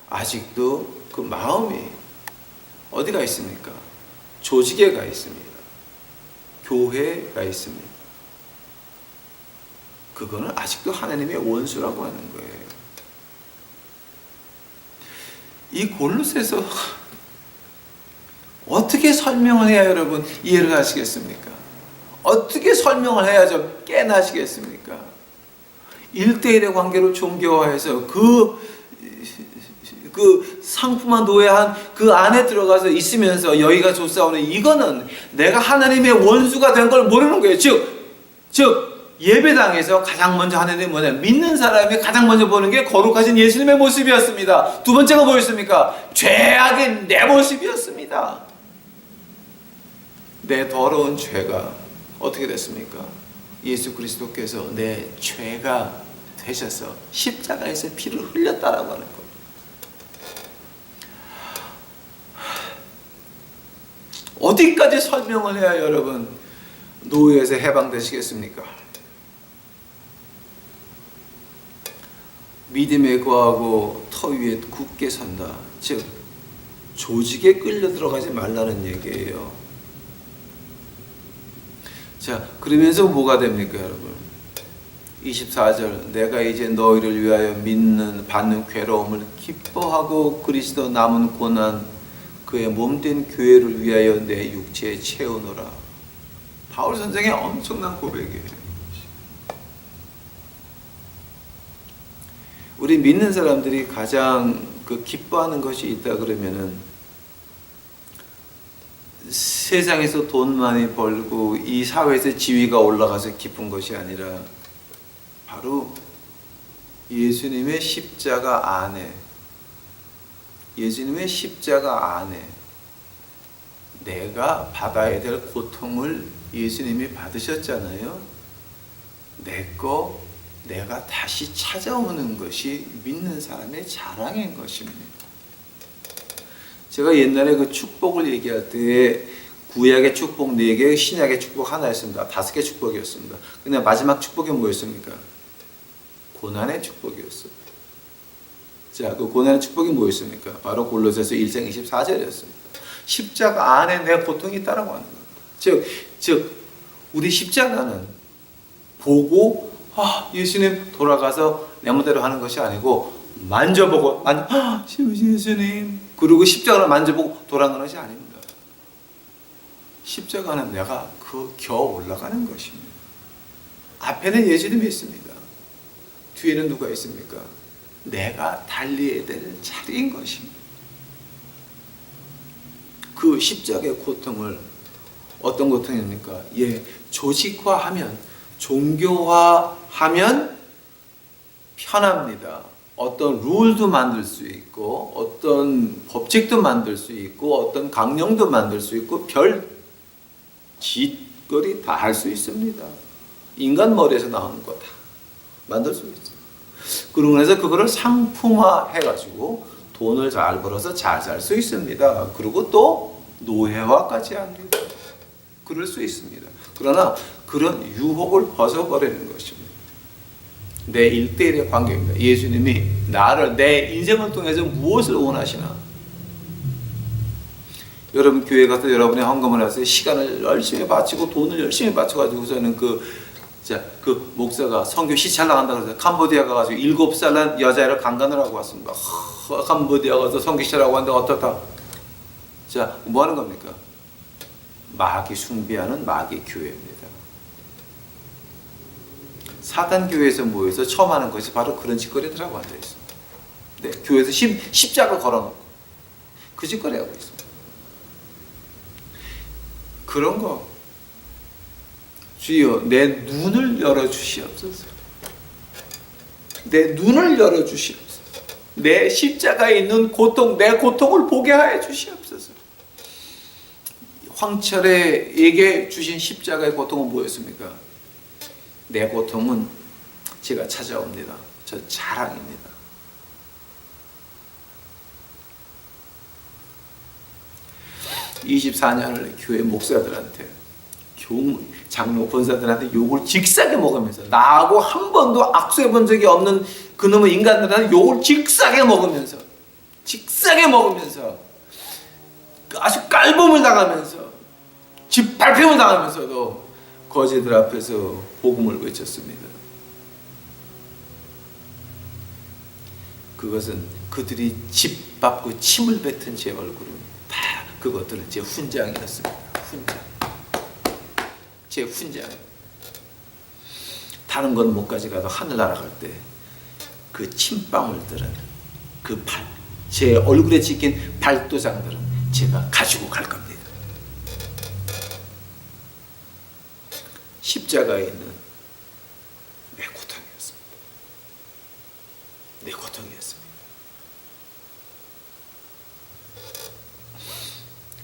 아직도 그 마음이 어디가 있습니까? 조직에 가 있습니다. 교회에 가 있습니다. 그거는 아직도 하나님의 원수라고 하는 거예요. 이 골로새서 어떻게 설명을 해야 여러분 이해를 하시겠습니까? 어떻게 설명을 해야 좀 깨나시겠습니까? 1대1의 관계로 종교화해서 그 상품화 노예한 그 안에 들어가서 있으면서 여기가 좋사오는, 이거는 내가 하나님의 원수가 된 걸 모르는 거예요. 즉 예배당에서 가장 먼저 하는 일이 뭐냐? 믿는 사람이 가장 먼저 보는 게 거룩하신 예수님의 모습이었습니다. 두 번째가 뭐였습니까? 죄악의 내 모습이었습니다. 내 더러운 죄가 어떻게 됐습니까? 예수 그리스도께서 내 죄가 되셔서 십자가에서 피를 흘렸다라고 하는 것. 어디까지 설명을 해야 여러분 노예에서 해방되시겠습니까? 믿음에 거하고 터 위에 굳게 선다. 즉 조직에 끌려 들어가지 말라는 얘기예요. 자, 그러면서 뭐가 됩니까 여러분? 24절, 내가 이제 너희를 위하여 받는 괴로움을 기뻐하고 그리스도 남은 고난 그의 몸된 교회를 위하여 내 육체에 채우노라. 바울 선생의 엄청난 고백이에요. 우리 믿는 사람들이 가장 기뻐하는 것이 있다 그러면은 세상에서 돈 많이 벌고 이 사회에서 지위가 올라가서 기쁜 것이 아니라 바로 예수님의 십자가 안에, 예수님의 십자가 안에 내가 받아야 될 고통을 예수님이 받으셨잖아요. 내가 다시 찾아오는 것이 믿는 사람의 자랑인 것입니다. 제가 옛날에 그 축복을 얘기할 때 구약의 축복 4개, 신약의 축복 하나였습니다. 5개 축복이었습니다. 근데 마지막 축복이 뭐였습니까? 고난의 축복이었어요. 자, 그 고난의 축복이 뭐였습니까? 바로 골로새서 1장 24절이었습니다. 십자가 안에 내 고통이 있다라고 하는 겁니다. 즉 우리 십자가는 보고 예수님 돌아가서 내 멋대로 하는 것이 아니고 만져보고 예수님 그리고 십자가를 만져보고 돌아가는 것이 아닙니다. 십자가는 내가 그 겨 올라가는 것입니다. 앞에는 예수님이 있습니다. 뒤에는 누가 있습니까? 내가 달려야 될 자리인 것입니다. 그 십자가의 고통을 어떤 고통입니까? 조직화하면 종교화하면 편합니다. 어떤 룰도 만들 수 있고 어떤 법칙도 만들 수 있고 어떤 강령도 만들 수 있고 별 짓거리 다 할 수 있습니다. 인간 머리에서 나오는 거 다 만들 수 있어요. 그러고 나서 그거를 상품화 해가지고 돈을 잘 벌어서 잘 살 수 있습니다. 그리고 또 노예화까지 합니다. 그럴 수 있습니다. 그러나 그런 유혹을 벗어버리는 것입니다. 내 1대1의 관계입니다. 예수님이 나를 내 인생을 통해서 무엇을 원하시나? 여러분 교회 가서 여러분의 헌금을 해서 시간을 열심히 바치고 돈을 열심히 바쳐가지고서는 그 목사가 선교 시찰 나간다 그래서 캄보디아 가가지고 7살 난 여자애를 강간을 하고 왔습니다. 캄보디아 가서 선교 시찰하고 왔는데 어떻다? 자, 뭐 하는 겁니까? 마귀 숭배하는 마귀 교회입니다. 사단 교회에서 모여서 처음 하는 것이 바로 그런 짓거리들하고 앉아 있습니다. 네, 교회에서 십자가 걸어놓고 그 짓거리 하고 있습니다. 그런 거 주여 내 눈을 열어주시옵소서. 내 눈을 열어주시옵소서. 내 십자가에 있는 고통, 내 고통을 보게 하여 주시옵소서. 황철에게 주신 십자가의 고통은 뭐였습니까? 내 고통은 제가 찾아옵니다. 저 자랑입니다. (24년을) 교회 목사들한테 장로 권사들한테 욕을 직사게 먹으면서 나하고 한 번도 악수해 본 적이 없는 그놈의 인간들한테 욕을 직사게 먹으면서 아주 깔봄을 당하면서 짓밟힘을 당하면서도 거지들 앞에서 복음을 외쳤습니다. 그것은 그들이 짓밟고 침을 뱉은 제 얼굴은 다 그것들은 제 훈장이었습니다. 제 훈장. 다른 건 못 가져가도 하늘 날아갈 때 그 침방울들은 제 얼굴에 찍힌 발도장들은 제가 가지고 갈 겁니다. 십자가에 있는 내 고통이었습니다. 내 고통이었습니다.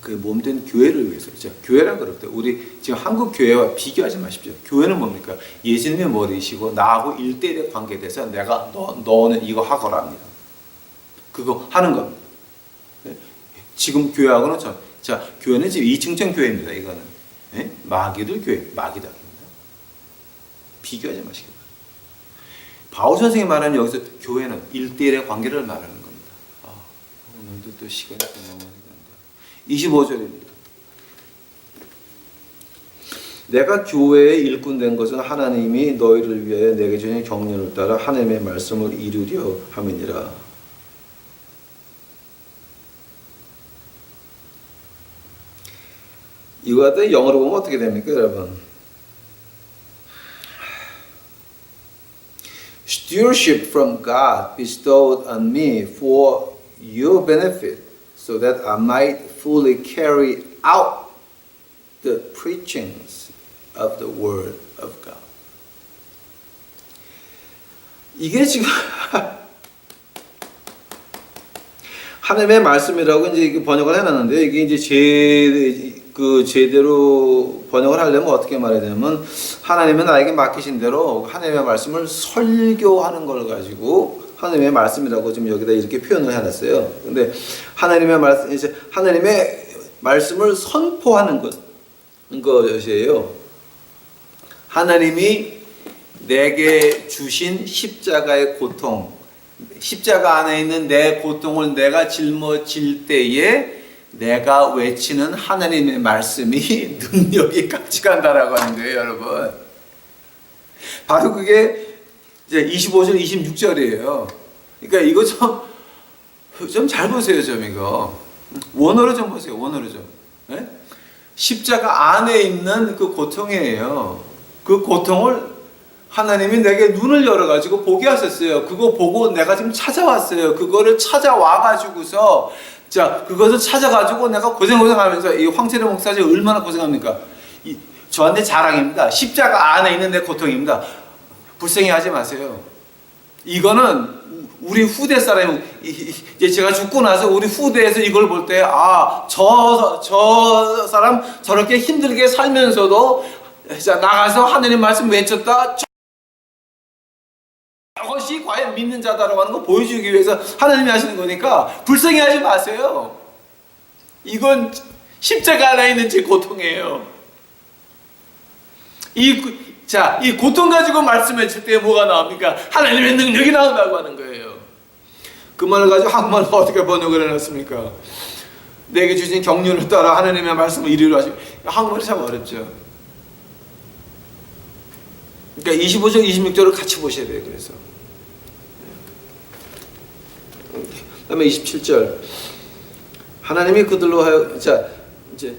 그 몸된 교회를 위해서, 교회란 그럴 때 우리 지금 한국 교회와 비교하지 마십시오. 교회는 뭡니까? 예수님의 머리이시고 나하고 1대1의 관계돼서 내가 너는 이거 하거라 합니다. 그거 하는 겁니다. 지금 교회하고는 교회는 지금 2층짜리 교회입니다. 이거는 마귀들 교회, 마귀다. 비교하지 마시기 바랍니다. 바울 선생님이 말하는 여기서 교회는 1대1의 관계를 말하는 겁니다. 오늘도 또 시간이 또 넘어간다. 25절입니다. 내가 교회의 일꾼 된 것은 하나님이 너희를 위하여 내게 주신 경륜을 따라 하나님의 말씀을 이루려 함이니라. 이거 갖다 영어로 보면 어떻게 됩니까, 여러분? Stewardship from God bestowed on me for your benefit, so that I might fully carry out the preachings of the Word of God. 이게 지금 하나님의 말씀이라고 이제 번역을 해놨는데 이게 이제 제대로 번역을 하려면 어떻게 말해야 되냐면 하나님은 나에게 맡기신 대로 하나님의 말씀을 설교하는 걸 가지고 하나님의 말씀이라고 지금 여기다 이렇게 표현을 해놨어요. 근데 하나님의 말씀을 선포하는 것이에요. 하나님이 내게 주신 십자가의 고통, 십자가 안에 있는 내 고통을 내가 짊어질 때에 내가 외치는 하나님의 말씀이 능력이 같이 간다라고 하는 거예요, 여러분. 바로 그게 이제 25절, 26절이에요. 그러니까 이거 좀 잘 보세요, 좀 이거. 원어로 좀 보세요, 원어로 좀. 네? 십자가 안에 있는 그 고통이에요. 그 고통을 하나님이 내게 눈을 열어가지고 보게 하셨어요. 그거 보고 내가 지금 찾아왔어요. 그거를 찾아와가지고서, 자, 그것을 찾아가지고 내가 고생하면서, 이 황철의 목사님 얼마나 고생합니까? 저한테 자랑입니다. 십자가 안에 있는 내 고통입니다. 불쌍히 하지 마세요. 이거는 우리 후대 사람이, 이제 제가 죽고 나서 우리 후대에서 이걸 볼 때, 저 사람 저렇게 힘들게 살면서도 나가서 하나님 말씀 외쳤다. 저것이 과연 믿는 자다라고 하는 거 보여주기 위해서 하나님이 하시는 거니까 불쌍히 하지 마세요. 이건 십자가 안에 있는 제 고통이에요. 이 고통 가지고 말씀해 줄 때 뭐가 나옵니까? 하나님의 능력이 나온다고 하는 거예요. 그 말을 가지고 한국말로 어떻게 번역을 해놨습니까? 내게 주신 경륜을 따라 하나님의 말씀을 이루려 하시고, 한국말이 참 어렵죠. 그러니까 25절, 26절을 같이 보셔야 돼요. 그래서 그 다음에 27절, 하나님이 그들로 하여, 이제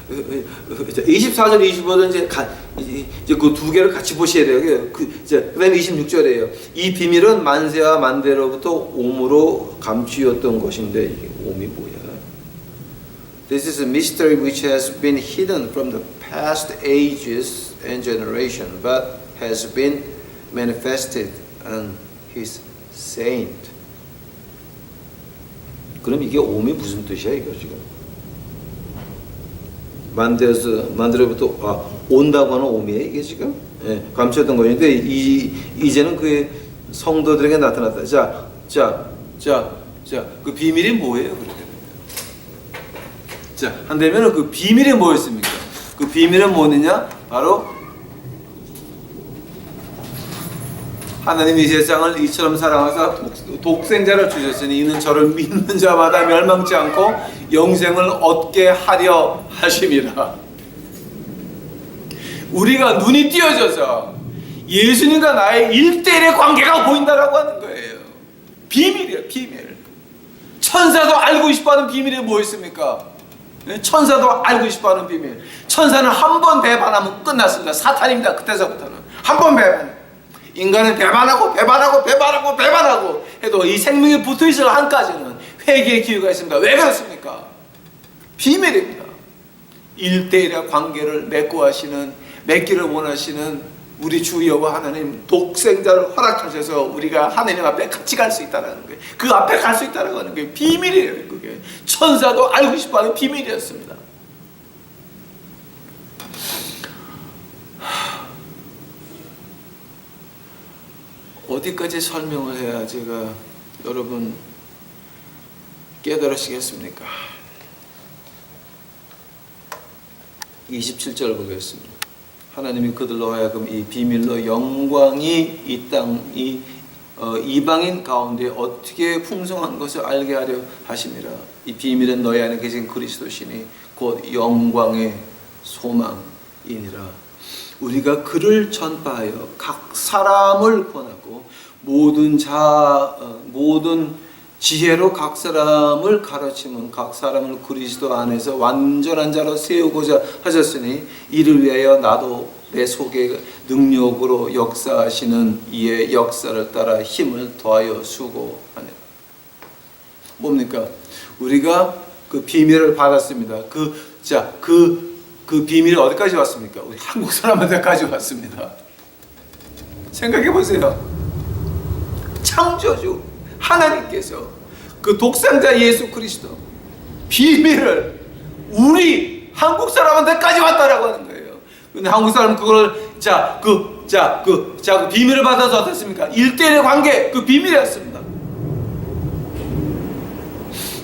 24절, 25절 이제 그 두 개를 같이 보셔야 돼요. 그다음에 26절이에요. 이 비밀은 만세와 만대로부터 옴으로 감추었던 것인데, 이게 옴이 뭐야? This is a mystery which has been hidden from the past ages and generation, but has been manifested on His saint. 그럼 이게 옴이 무슨 뜻이야, 이거 지금? 만대로부터 온다고 하는 옴이에요, 이게 지금? 예, 감추었던 것인데 이제는 그 성도들에게 나타났다. 그 비밀이 뭐예요, 그렇게? 자, 한다면은 그 비밀이 뭐였습니까? 그 비밀은 뭐느냐? 바로 하나님이 이 세상을 이처럼 사랑하사 독생자를 주셨으니 이는 저를 믿는 자마다 멸망치 않고 영생을 얻게 하려 하심이라. 우리가 눈이 띄어져서 예수님과 나의 1대1의 관계가 보인다라고 하는 거예요. 비밀이에요, 비밀. 천사도 알고 싶어하는 비밀이 뭐였습니까? 천사도 알고 싶어하는 비밀. 천사는 한 번 배반하면 끝났습니다. 사탄입니다. 그때서부터는 한 번 배반. 인간은 배반하고 해도 이 생명이 붙어있을 한까지는 회개의 기회가 있습니다. 왜 그렇습니까? 비밀입니다. 1대1의 관계를 맺기를 원하시는 우리 주 여호와 하나님 독생자를 허락하셔서 우리가 하나님 앞에 같이 갈 수 있다는 거예요. 그 앞에 갈 수 있다는 하는 게 비밀이에요. 그게 천사도 알고 싶어하는 비밀이었습니다. 어디까지 설명을 해야 제가 여러분 깨달으시겠습니까? 27절 보겠습니다. 하나님이 그들로 하여금 이 비밀로 영광이 이 땅, 이방인 가운데 어떻게 풍성한 것을 알게 하려 하심이라. 이 비밀은 너희 안에 계신 그리스도시니 곧 영광의 소망이니라. 우리가 그를 전파하여 각 사람을 권하고 모든 지혜로 각 사람을 가르치면 각 사람을 그리스도 안에서 완전한 자로 세우고자 하셨으니 이를 위하여 나도 내 속에 능력으로 역사하시는 이의 역사를 따라 힘을 더하여 수고하네. 뭡니까? 우리가 그 비밀을 받았습니다. 그 비밀이 어디까지 왔습니까? 우리 한국 사람한테까지 왔습니다. 생각해 보세요. 창조주 하나님께서 그 독생자 예수 그리스도 비밀을 우리 한국 사람한테까지 왔다라고 하는 거예요. 근데 한국 사람은 그걸 그 비밀을 받아서 어떻습니까? 1대1의 관계 그 비밀이었습니다.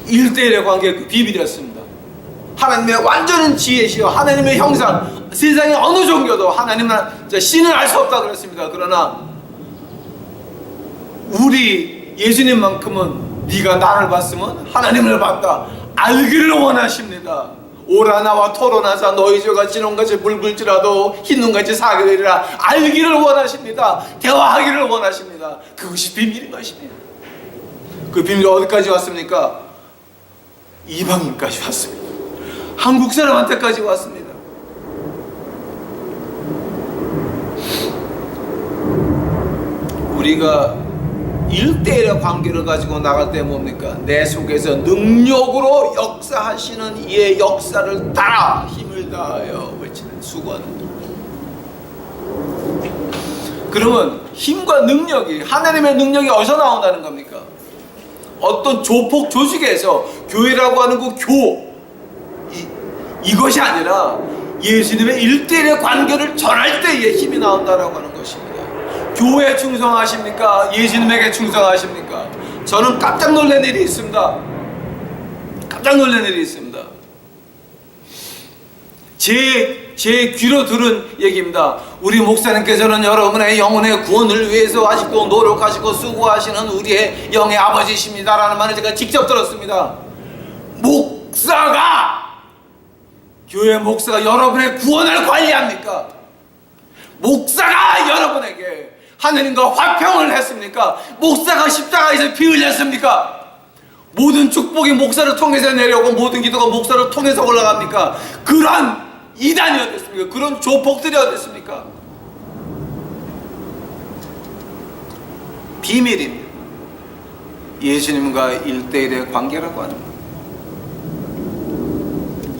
1대1의 관계 그 비밀이었습니다. 하나님의 완전한 지혜시여 하나님의 형상, 세상의 어느 종교도 하나님은 신을 알 수 없다 그랬습니다. 그러나 우리 예수님만큼은 네가 나를 봤으면 하나님을 봤다 알기를 원하십니다. 오라 나와 토론하자 너희 죄가 진홍같이 붉을지라도 흰 눈같이 사게 되리라. 알기를 원하십니다. 대화하기를 원하십니다. 그것이 비밀인 것입니다. 그 비밀이 어디까지 왔습니까? 이방인까지 왔습니다. 한국 사람한테까지 왔습니다. 우리가 1대1의 관계를 가지고 나갈 때 뭡니까? 내 속에서 능력으로 역사하시는 이의 역사를 따라 힘을 다하여 외치는 수고하는. 그러면 힘과 능력이, 하나님의 능력이 어디서 나온다는 겁니까? 어떤 조폭 조직에서 교회라고 하는 이것이 아니라 예수님의 1대1의 관계를 전할 때에 힘이 나온다라고 하는 것입니다. 교회에 충성하십니까? 예수님에게 충성하십니까? 저는 깜짝 놀란 일이 있습니다. 깜짝 놀란 일이 있습니다. 제 귀로 들은 얘기입니다. 우리 목사님께서는 여러분의 영혼의 구원을 위해서 아직도 노력하시고 수고하시는 우리의 영의 아버지십니다라는 말을 제가 직접 들었습니다. 교회 목사가 여러분의 구원을 관리합니까? 목사가 여러분에게 하느님과 화평을 했습니까? 목사가 십자가에서 피 흘렸습니까? 모든 축복이 목사를 통해서 내려오고 모든 기도가 목사를 통해서 올라갑니까? 그런 이단이 어땠습니까? 그런 조폭들이 어땠습니까? 비밀입니다. 예수님과 1대1의 관계라고 하는 것.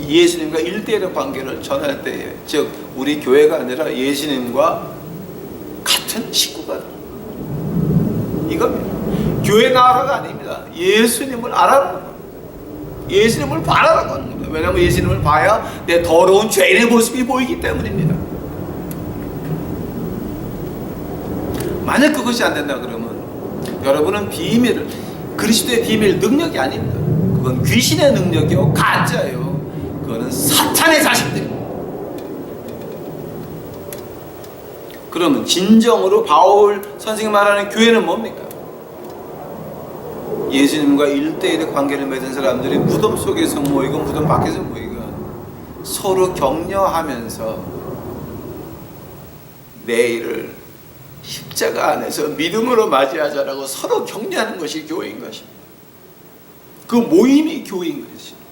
예수님과 1대1의 관계를 전할 때에, 즉 우리 교회가 아니라 예수님과 같은 식구가 이겁니다. 교회 나라가 아닙니다. 예수님을 알아라는 겁니다. 예수님을 바라라고 하는 겁니다. 왜냐하면 예수님을 봐야 내 더러운 죄인의 모습이 보이기 때문입니다. 만약 그것이 안 된다 그러면 여러분은 비밀을, 그리스도의 비밀 능력이 아닙니다. 그건 귀신의 능력이요 가짜예요. 그거는 사탄의 자식들입니다. 그러면 진정으로 바울 선생님 말하는 교회는 뭡니까? 예수님과 1대1의 관계를 맺은 사람들이 무덤 속에서 모이고 무덤 밖에서 모이고 서로 격려하면서 내일을 십자가 안에서 믿음으로 맞이하자라고 서로 격려하는 것이 교회인 것입니다. 그 모임이 교회인 것입니다.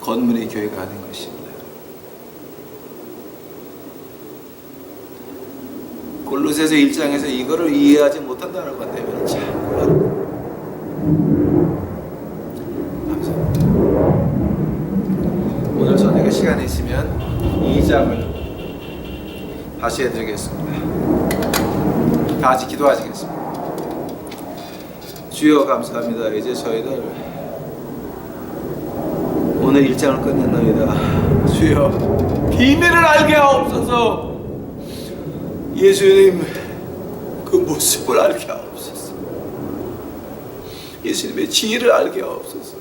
건물의 교회가 아닌 것입니다. 골로새서 1장에서 이거를 이해하지 못한다라고 한다면 참 감사합니다. 오늘 저녁에 시간이 있으면 2장을 다시 해드리겠습니다. 다 같이 기도하시겠습니다. 주여 감사합니다. 이제 저희들 오늘 1장을 끝냈나이다. 주여 비밀을 알게 하옵소서. 예수님 그 모습을 알게 하옵소서. 예수님의 지혜를 알게 하옵소서.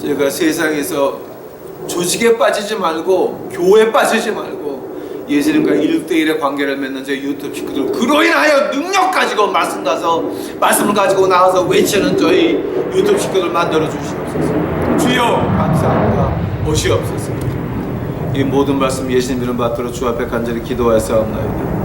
제가 세상에서 조직에 빠지지 말고 교회에 빠지지 말고 예수님과 1대1의 관계를 맺는 저희 유튜브 식구들, 그로 인하여 능력 가지고 말씀을 가지고 나와서 외치는 저희 유튜브 식구들 만들어 주시옵소서. 주여 감사합니다. 오시옵소서. 이 모든 말씀 예수님 이름 받들어 주 앞에 간절히 기도하였사옵나이다.